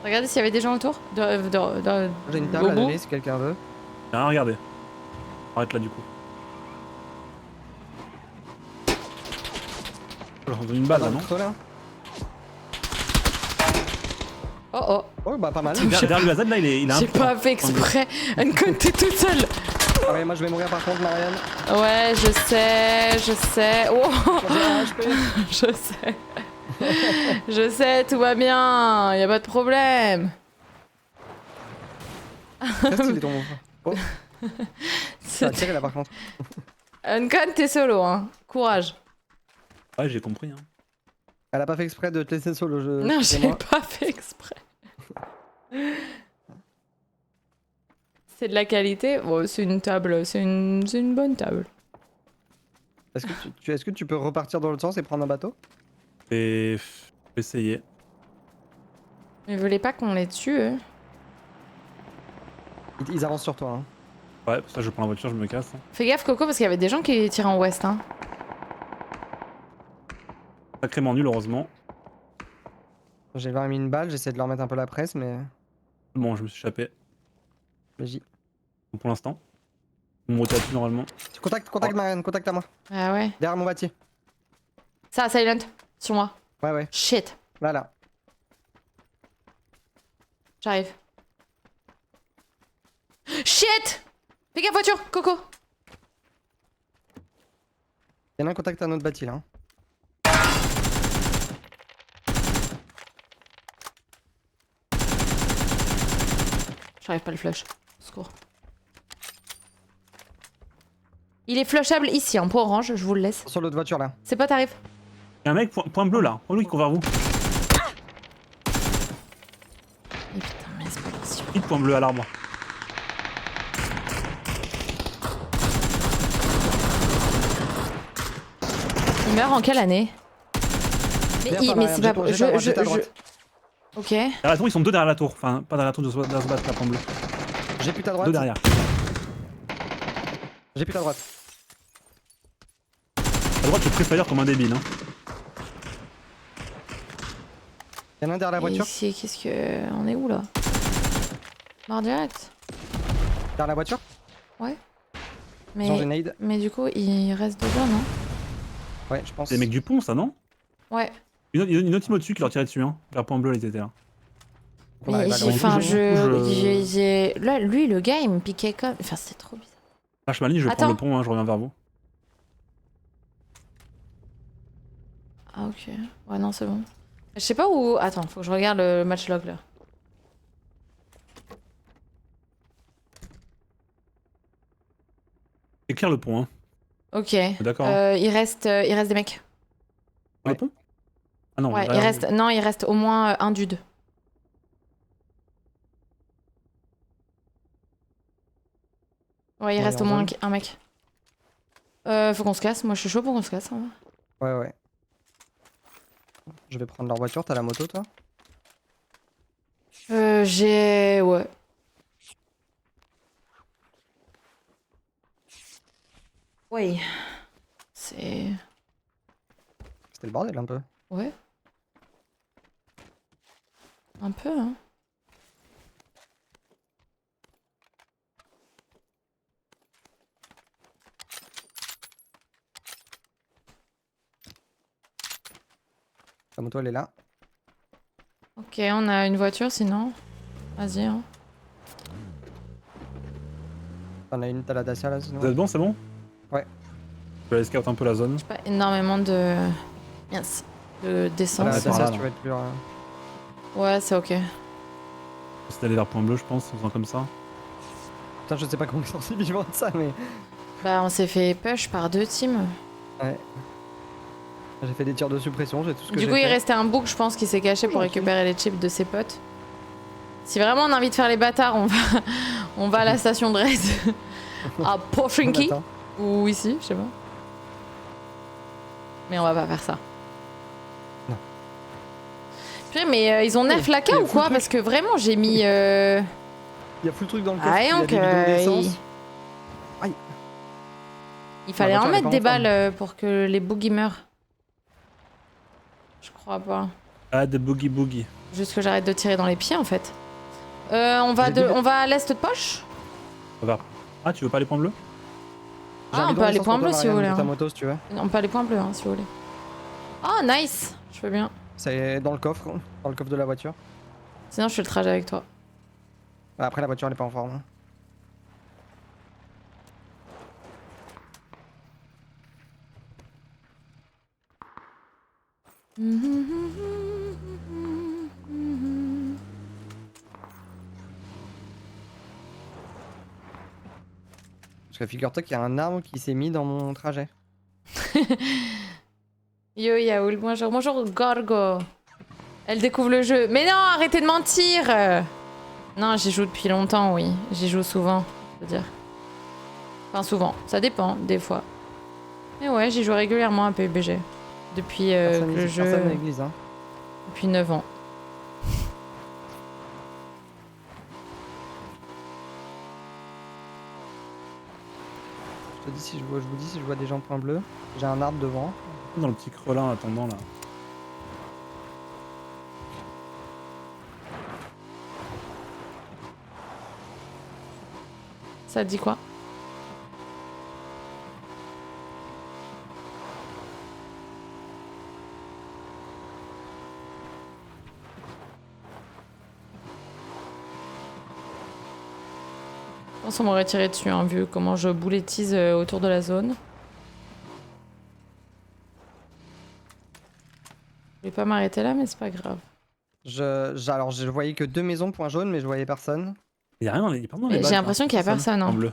Regardez s'il y avait des gens autour. J'ai une table Au à bout. donner si quelqu'un veut. Ah, regardez. Arrête là du coup. Alors, on donne une balle là, non? Là. Oh oh. Oh bah pas mal. Derrière le Hazard là, il a un J'ai peu. pas fait exprès. Uncon, t'es toute seule. Ah ouais, moi je vais mourir par contre, Marianne. Ouais, je sais. Oh. J'ai un HP. Je sais. Je sais, tout va bien. Y a pas de problème. Qu'est-ce qu'il est ton Oh, ça a C'est- tiré là par contre. Uncon, t'es solo, hein. Courage. Ouais, j'ai compris. Hein. Elle a pas fait exprès de te laisser solo. Non, j'ai excusez-moi. pas fait exprès. C'est de la qualité. Bon, c'est une table, c'est une bonne table. Est-ce que tu peux repartir dans l'autre sens et prendre un bateau? Et. Je vais essayer. Ils voulaient pas qu'on les tue, eux. Ils avancent sur toi. Hein. Ouais, pour ça je prends la voiture, je me casse. Hein. Fais gaffe, Coco, parce qu'il y avait des gens qui tiraient en ouest, hein. Sacrément nul, heureusement. J'ai leur ai mis une balle, j'essaie de leur mettre un peu la presse, mais. Bon, je me suis échappé. Vas-y. Pour l'instant. Mon moto a pu normalement. Contact Oh. Marianne, contacte à moi. Ah ouais. Derrière mon bâti. Ça, Silent, sur moi. Ouais, ouais. Shit. Voilà. J'arrive. Shit! Fais gaffe, voiture, Coco. Y'en a un contact à notre bâti là. Hein. J'arrive pas à le flush. Au secours. Il est flushable ici, hein, pour orange, je vous le laisse. Sur l'autre voiture là. C'est pas t'arrives. Y'a un mec, point bleu là. Point bleu qui court vers vous. Mais putain, mais c'est pas possible. Vite, point bleu à l'arbre. Il meurt en quelle année? Mais, Derrière toi, mais Marianne, c'est pas... jette à droite, jette à droite. Ok. Derrière la tour, ils sont deux derrière la tour. Enfin, pas derrière la tour de se battre, la point bleu. J'ai plus ta droite. Deux derrière. J'ai plus ta droite. À droite, je préfère comme un débile. Hein. Y'en a un derrière la Et voiture. ici, qu'est-ce que... On est où, là? Mort direct. Derrière la voiture. Genre Mais... j'ai nade. Mais du coup, il reste deux gars, non? Ouais, je pense. C'est les mecs du pont, ça, non? Ouais. Une autre team au-dessus qui leur tirait dessus. Hein. Vers point bleu, ils étaient là. On arrive Mais à j'ai... gagner. Enfin, Rouge. Là, lui, le gars, il me piquait comme... Enfin, c'était trop bizarre. Lâche ma ligne, je vais Attends. prendre le pont, hein, je reviens vers vous. Ah, ok. Ouais, non, c'est bon. Je sais pas où... Attends, faut que je regarde le match log, là. Éclaire le pont, hein. Ok. D'accord. Hein. Il reste des mecs. Le pont Ah non, Ouais, il derrière. reste, non, il reste au moins un dude. Ouais, il On reste est au en moins zone. un mec. Faut qu'on se casse. Moi, je suis chaud pour qu'on se casse. Hein. Ouais. Je vais prendre leur voiture, t'as la moto toi? J'ai... Ouais. Ouais. C'est... C'était le bordel un peu. Ouais. Un peu, hein. La moto elle est là. Ok, on a une voiture sinon. Vas-y, hein. T'en as une, t'as la Dacia là Vous sinon. êtes bon, c'est bon? Ouais. Je vais aller scout un peu la zone. Pas énormément de... Yes. De T'as d'essence. la c'est par Dacia là, si tu non. veux être plus... Ouais, c'est ok. C'est d'aller vers point bleu, je pense, en faisant comme ça. Putain je sais pas comment ils sont si vivants de ça mais... Bah, on s'est fait push par 2 teams. Ouais. J'ai fait des tirs de suppression, j'ai tout ce que Du j'ai coup, il fait. restait un bouc, je pense, qui s'est caché pour Ok. récupérer les chips de ses potes. Si vraiment on a envie de faire les bâtards, on va à la station de raid. À On Pochinki. attend. Ou ici, je sais pas. Mais on va pas faire ça. Non. Purée, mais ils ont nerf la il y K a ou full quoi? truc. Parce que vraiment, j'ai mis... Il y a full truc dans le coffre, Ah, il y a donc, des bidons d'essence. Aïe. il fallait voiture, en elle est mettre pas des en flamme. balles pour que les boogies meurent. Je crois pas. Ah, des boogie. Juste que j'arrête de tirer dans les pieds, en fait. On va à l'est de Poche? Ça va. Ah, tu veux pas aller point bleu? J'ai un Ah, on bidon peut aller d'essence point pour toi, bleu si vous Marianne, voulez. de ta Hein. moto si tu veux. On peut aller point bleu, hein, si vous voulez. Oh, nice! Je veux bien. C'est dans le coffre de la voiture. Sinon, je fais le trajet avec toi. Après la voiture elle est pas en forme. Parce que figure-toi qu'il y a un arbre qui s'est mis dans mon trajet. Yo Yaoul, bonjour. Bonjour Gorgo. Elle découvre le jeu. Mais non, arrêtez de mentir. Non, j'y joue depuis longtemps, oui. J'y joue souvent, je veux dire. Enfin, souvent. Ça dépend, des fois. Mais ouais, j'y joue régulièrement à PUBG. Depuis Personne le ici, jeu... personne à l'église hein. Depuis 9 ans. Je vous dis si je vois des gens point bleu. J'ai un arbre devant. Dans le petit creux là, en attendant là. Ça te dit quoi? Je pense qu'on m'aurait tiré dessus, hein, vu comment je boulettise autour de la zone. Je vais pas m'arrêter là, mais c'est pas grave. Alors je voyais que 2 maisons point jaune mais je voyais personne. Y'a rien dans les. Pardon, Mais les j'ai balles, l'impression qu'il y a personne, hein. En bleu.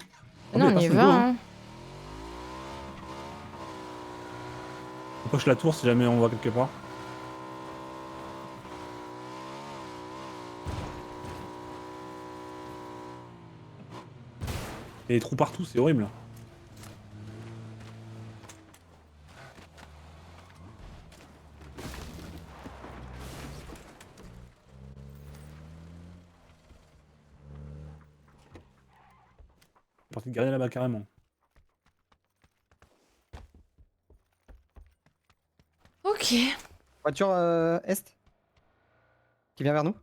Non, on y va, hein. On poche la tour si jamais on voit quelque part. Il y a des trous partout, c'est horrible. Parti de garder là-bas carrément. Ok. Voiture est. Qui vient vers nous.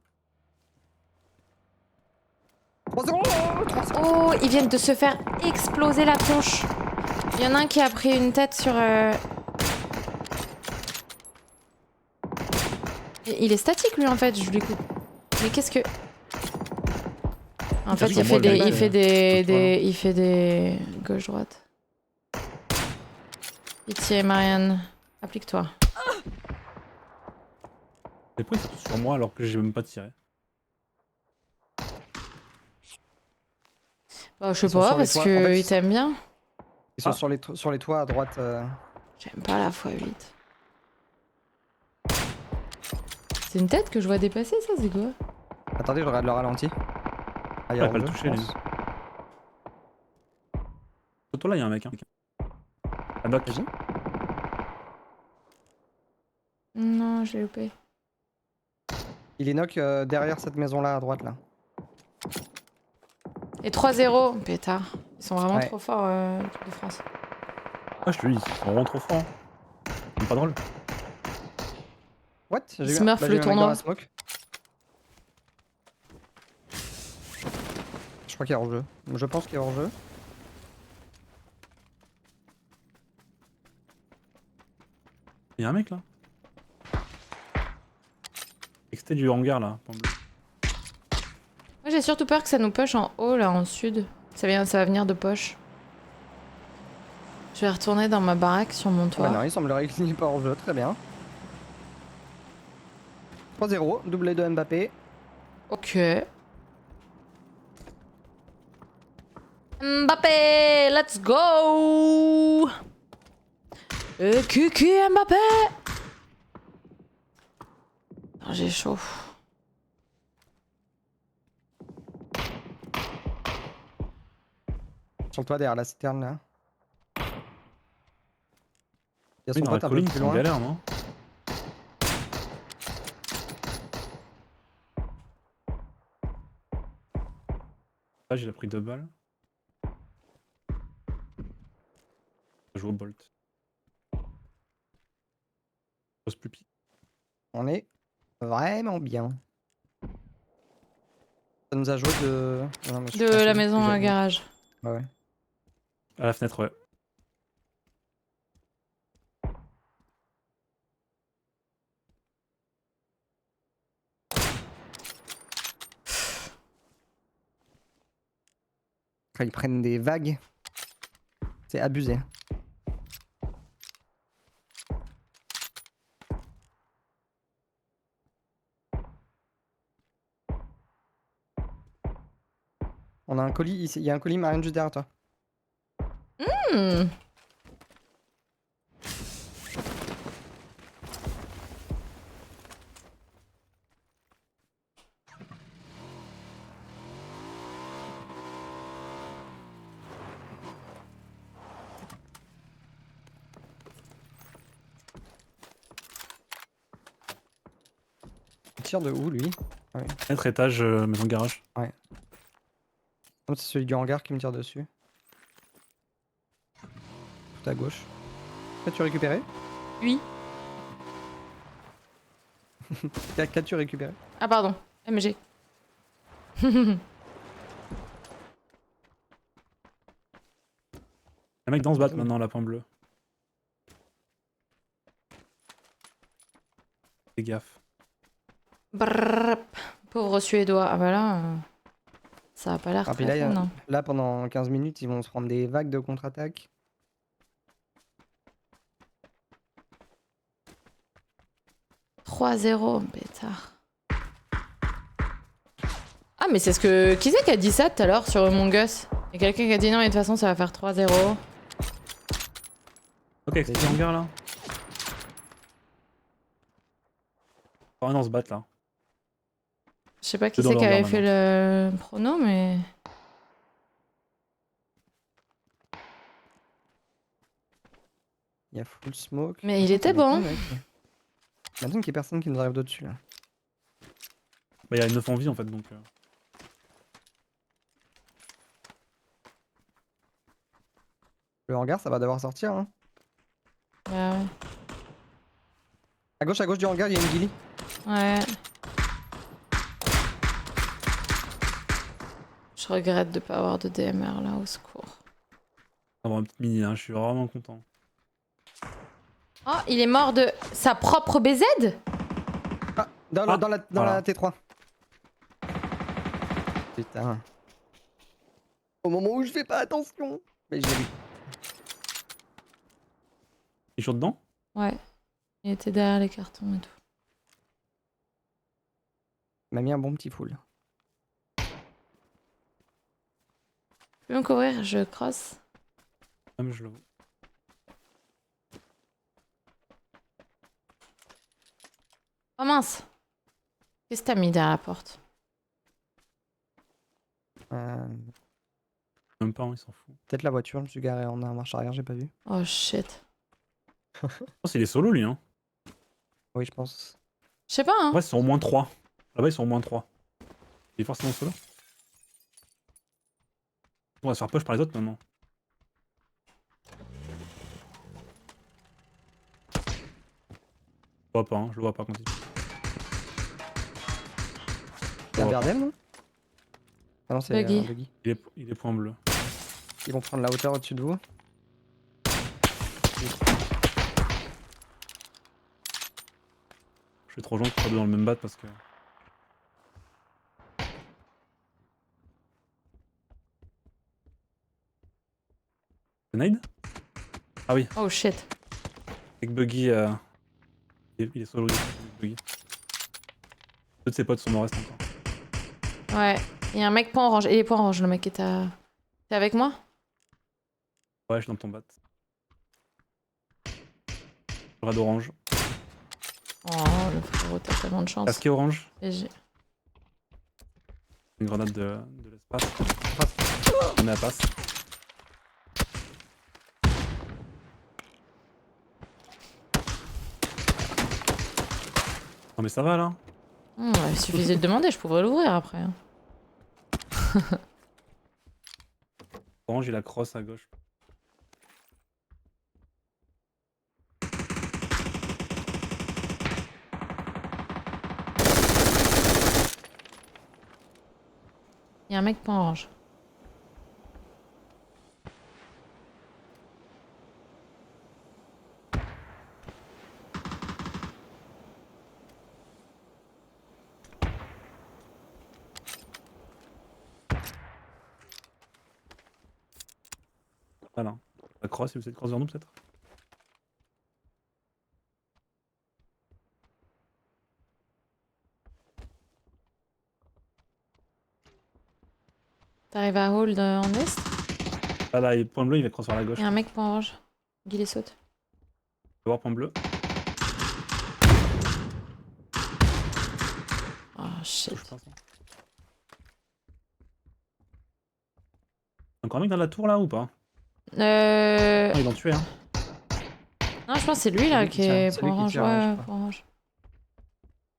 3 secondes. 3 secondes. Oh, ils viennent de se faire exploser la tronche. Il y en a un qui a pris une tête sur... Il est statique lui en fait, je lui coupe. Mais qu'est-ce que... En fait, il fait des... Gauche-droite. Pitié, Marianne. Applique-toi. Et pourquoi c'est tout sur moi alors que j'ai même pas tiré? Bah, je sais Ils sont pas, sur les parce toits. En fait, qu'il t'aime bien. Ils sont Ah. sur les toits à droite. J'aime pas la x8. C'est une tête que je vois dépasser, ça, c'est quoi? Attendez, je regarde le ralenti. Ah, il y a Ouais, pas le hors-jeu, toucher, je lui. pense. Toi là, il y a un mec. Hein. À knock. Vas-y. Non, j'ai loupé. Il est knock derrière cette maison-là à droite là. Et 3-0, pétard. Ils sont vraiment Ouais. trop forts, l'équipe de France. Ah, je te dis, ils sont vraiment trop forts. C'est pas drôle. What? Ils J'ai eu, smurfent j'ai le eu un mec dans la tournoi. smoke. Je crois qu'il est hors jeu. Je pense qu'il est hors jeu. Il y a un mec là. C'était du hangar là. Moi, j'ai surtout peur que ça nous push en haut, là, en sud. Ça va venir de poche. Je vais retourner dans ma baraque sur mon toit. Ouais, non, il semblerait qu'il n'est pas hors jeu. Très bien. 3-0, doublé de Mbappé. Ok. Mbappé, let's go! Kiki Mbappé! Ah, j'ai chaud. Sur le toit derrière la citerne là. Il y a Oui, son dans la pote un peu colline, plus c'est en loin. galère, non? Là, j'ai pris 2 balles. Je joue au Bolt. Pose plus pique. On est vraiment bien. Ça nous a joué de. Non, mais je De pensais la juste maison que au j'avais- garage. Ouais, ouais. À la fenêtre, ouais. Quand ils prennent des vagues, c'est abusé. On a un colis ici. Il y a un colis marine juste derrière toi. Hmm. Il tire de où lui? Fenêtre, étage, maison garage. Non, c'est celui du hangar qui me tire dessus. Tout à gauche. Qu'as-tu récupéré? Oui. Qu'as-tu récupéré? Ah, pardon. MG. Un mec dans ce bat maintenant, lapin bleu. Fais gaffe. Brrr. Pauvre Suédois. Ah, bah là, ça a pas l'air Ah, puis très fun, hein. là, pendant 15 minutes, ils vont se prendre des vagues de contre-attaque. « 3-0, pétard. Ah, mais c'est ce que... Qui c'est qui a dit ça tout à l'heure sur Among Us? Il y a quelqu'un qui a dit non, mais de toute façon, ça va faire 3-0. Ok, c'est le hangar là. Oh, non, se battre là. Je sais pas qui Dans c'est le qui avait hangar, fait le prono, mais... Il y a full smoke. Mais il Ça était bon. m'étonne, mec. Imagine qu'il y ait personne qui nous arrive de-dessus là. Bah, il y a 9 en vie en fait donc. Le hangar, ça va devoir sortir. Hein. Bah ouais. À gauche du hangar, il y a une ghillie. Ouais. Je regrette de pas avoir de DMR là, au secours. Avoir un petit mini, hein, je suis vraiment content. Oh, il est mort de sa propre BZ? Ah, dans voilà. la T3. Putain. Au moment où je fais pas attention. Mais j'ai vu. Il est chaud dedans? Ouais. Il était derrière les cartons et tout. Il m'a mis un bon petit full. Tu peux me couvrir? Je cross. Ah, mais je l'avoue. Oh mince. Qu'est-ce que t'as mis derrière la porte? Même pas, hein, il s'en fout. Peut-être la voiture, je me suis garé en marche arrière, j'ai pas vu. Oh shit. Je pense qu'il est solo lui, hein. Oui, je pense. Je sais pas, hein. Ouais, ils sont au moins 3. Là-bas, ils sont au moins 3. Il est forcément solo. On va se faire push par les autres maintenant. Je le vois pas, hein. Je le vois pas quand il. C'est un vois pas. Berdem, non? Ah non, c'est Buggy. un Buggy. Il est point bleu. Ils vont prendre la hauteur au-dessus de vous. Je vais trop gens qui soient deux dans le même bat parce que. C'est Nade? Ah oui, Oh shit. avec Buggy. Il est solo, Buggy. Deux de ses potes sont morts restent encore. Ouais. Il y a un mec point orange. Il est point orange, le mec est à... T'es avec moi? Ouais, je suis dans ton bat. Rad orange. Oh, le frérot, t'as tellement de chance. Casqué orange. GG. Une grenade de l'espace. On est à passe. Non mais ça va là. Il suffisait de demander, je pourrais l'ouvrir après. Hein. Orange il a cross à gauche. Il y a un mec point orange. Voilà. La cross, il veut essayer de cross vers nous peut-être. T'arrives à hold en est? Ah là, il est point bleu, il va cross vers la gauche. Il y a un mec point orange. Guy les saute. Je vais voir point bleu. Oh shit. Touche pas, ça. Encore un mec dans la tour là ou pas? Ah, ils l'ont tué hein. Non, je pense que c'est lui là lui qui qui tire, est c'est point lui qui orange. tire, ouais, je Ouais, crois. point orange.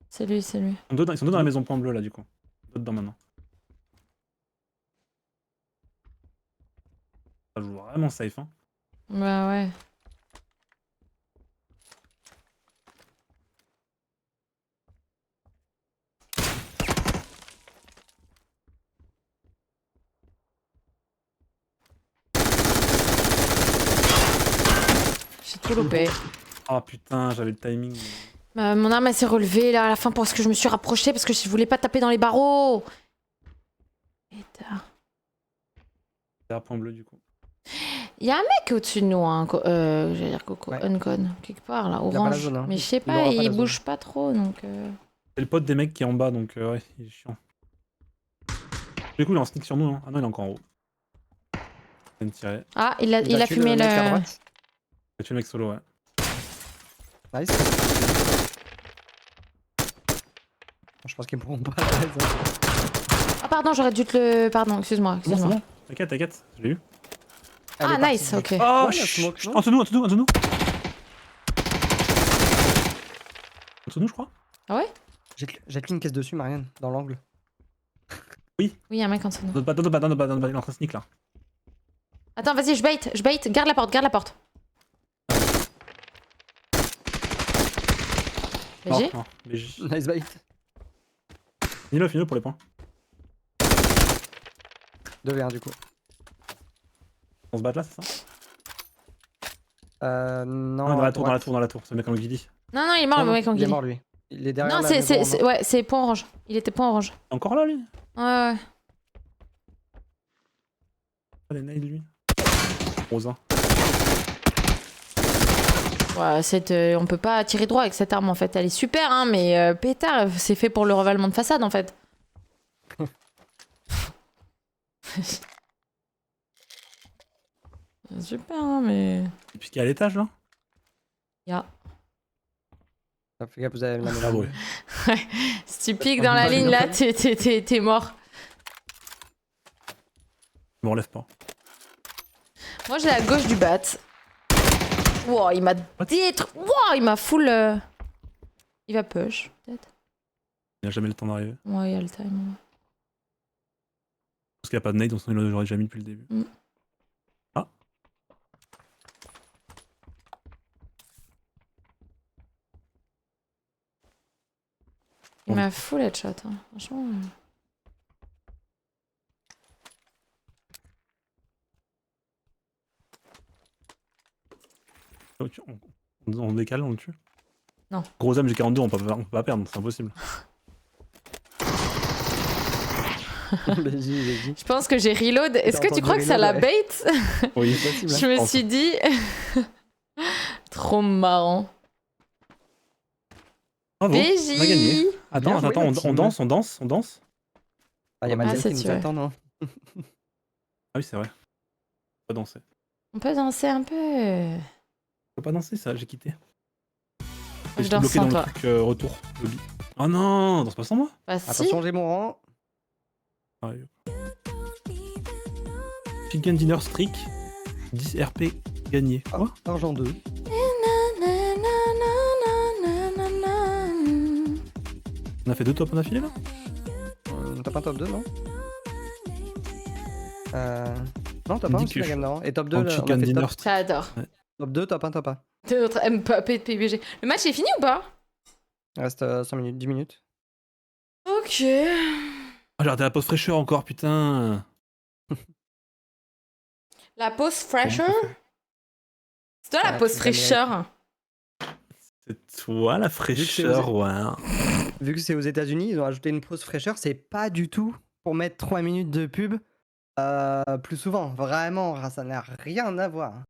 C'est lui, c'est lui. Ils sont deux dans la maison point bleu là du coup. Deux dedans maintenant. Ça joue vraiment safe hein. Bah ouais. J'ai tout loupé. Ah putain, j'avais le timing. Mon arme elle s'est relevée là à la fin parce que je me suis rapprochée parce que je voulais pas taper dans les barreaux. Derrière point bleu du coup. Il y a un mec au-dessus de nous, hein, j'allais dire Coco, Ouais. Uncon, quelque part là, Il a pas la orange. zone, hein. Mais je sais Il pas, aura pas la il zone. bouge pas trop donc. C'est le pote des mecs qui est en bas donc ouais, il est chiant. Du coup, il est en sneak sur nous hein. Ah non, il est encore en haut. Il vient de tirer. Ah, il a tué fumé le mec à le. droite. Il a tué le mec solo ouais. Nice. Je pense qu'ils pourront pas. la raison. Ah, pardon, j'aurais dû te le. Pardon, excuse-moi. C'est bon, c'est Excuse-moi. bon. T'inquiète, t'inquiète, je l'ai eu. Elle Ah, est partie. nice, ok. Oh, Ouais, la smoke, non en dessous de nous, en dessous de nous, en dessous de nous. En dessous de nous, je crois. Ah ouais? J'ai une caisse dessus, Marianne, dans l'angle. Oui, il y a un mec en dessous de nous. Dans le bas, dans le bas, dans le bas, il est en train de sneak là. Attends, vas-y, je bait. Garde la porte, garde la porte. BG? Non, BG. Nice bait. Finis-le pour les points. 2v1 du coup. On se bat là, c'est ça? Non. Non, dans à la tour, dans la droite. tour, dans la tour. C'est le mec en guidi. Non, non, il est mort, Non, le mec en il est guilly. mort lui. Il est derrière Non, la c'est maison en bas. ouais, c'est point orange. Il était point orange. Encore là, lui? Ouais, ouais. Ah, les nails, lui. Rosa. Ouais, on peut pas tirer droit avec cette arme en fait. Elle est super, hein, mais pétard, c'est fait pour le revêtement de façade en fait. Super, hein, mais. Et puis qui est à l'étage là? Ya. Fais gaffe, vous avez la Ah médaille. ouais. Si tu piques dans la ligne là, t'es mort. Je me relève pas. Moi j'ai à gauche du bat. Wow, il m'a détruit. Wow, il m'a full. Il va push, peut-être. Il a jamais le temps d'arriver. Ouais, il y a le time. Parce qu'il n'y a pas de nade, sinon il l'aurait déjà mis depuis le début. Mm. Ah. Il m'a full headshot, hein. Franchement. On décale, on le tue? Non. Gros âme, j'ai 42, on peut pas perdre, c'est impossible. Vas-y. Je pense que j'ai reload. Est-ce que tu entendu crois que ça la reload, bait? Oui, C'est possible. Je me pense. suis dit. Trop marrant. Bravo, on a gagné. BJ. Attends, Bien joué, la on team. danse. Ah, y'a Ah, Mathilde c'est qui nous sûr. attend, non? Ah oui, c'est vrai. On peut pas danser. On peut danser un peu. On peut pas danser, ça, j'ai quitté. Je J'étais danse bloqué sans dans toi. le truc retour. Lobby. Oh non, danse pas sans moi. Bah si. Attention, j'ai mon rang. Sérieux. Chicken Dinner Streak, 10 RP gagné. Quoi? Argent 2. On a fait 2 tops en affilée là? Top 1, top 2, non? Non, top 1 aussi la gamme d'avant. Et top 2, En là, on a Chicken fait Dinner top, Streak. J'adore. top 2, top 1, top 1. C'est notre Mbappé de PUBG. Le match est fini ou pas? Il reste 5 minutes, 10 minutes. Ok. Ah, j'ai raté la pause fraîcheur encore, putain. La pause fraîcheur? Comment ça fait? C'est toi la Ouais, pause c'est Daniel. fraîcheur. C'est toi la fraîcheur, ouais. Vu que c'est aux États-Unis, ils ont ajouté une pause fraîcheur. C'est pas du tout pour mettre 3 minutes de pub plus souvent. Vraiment, ça n'a rien à voir.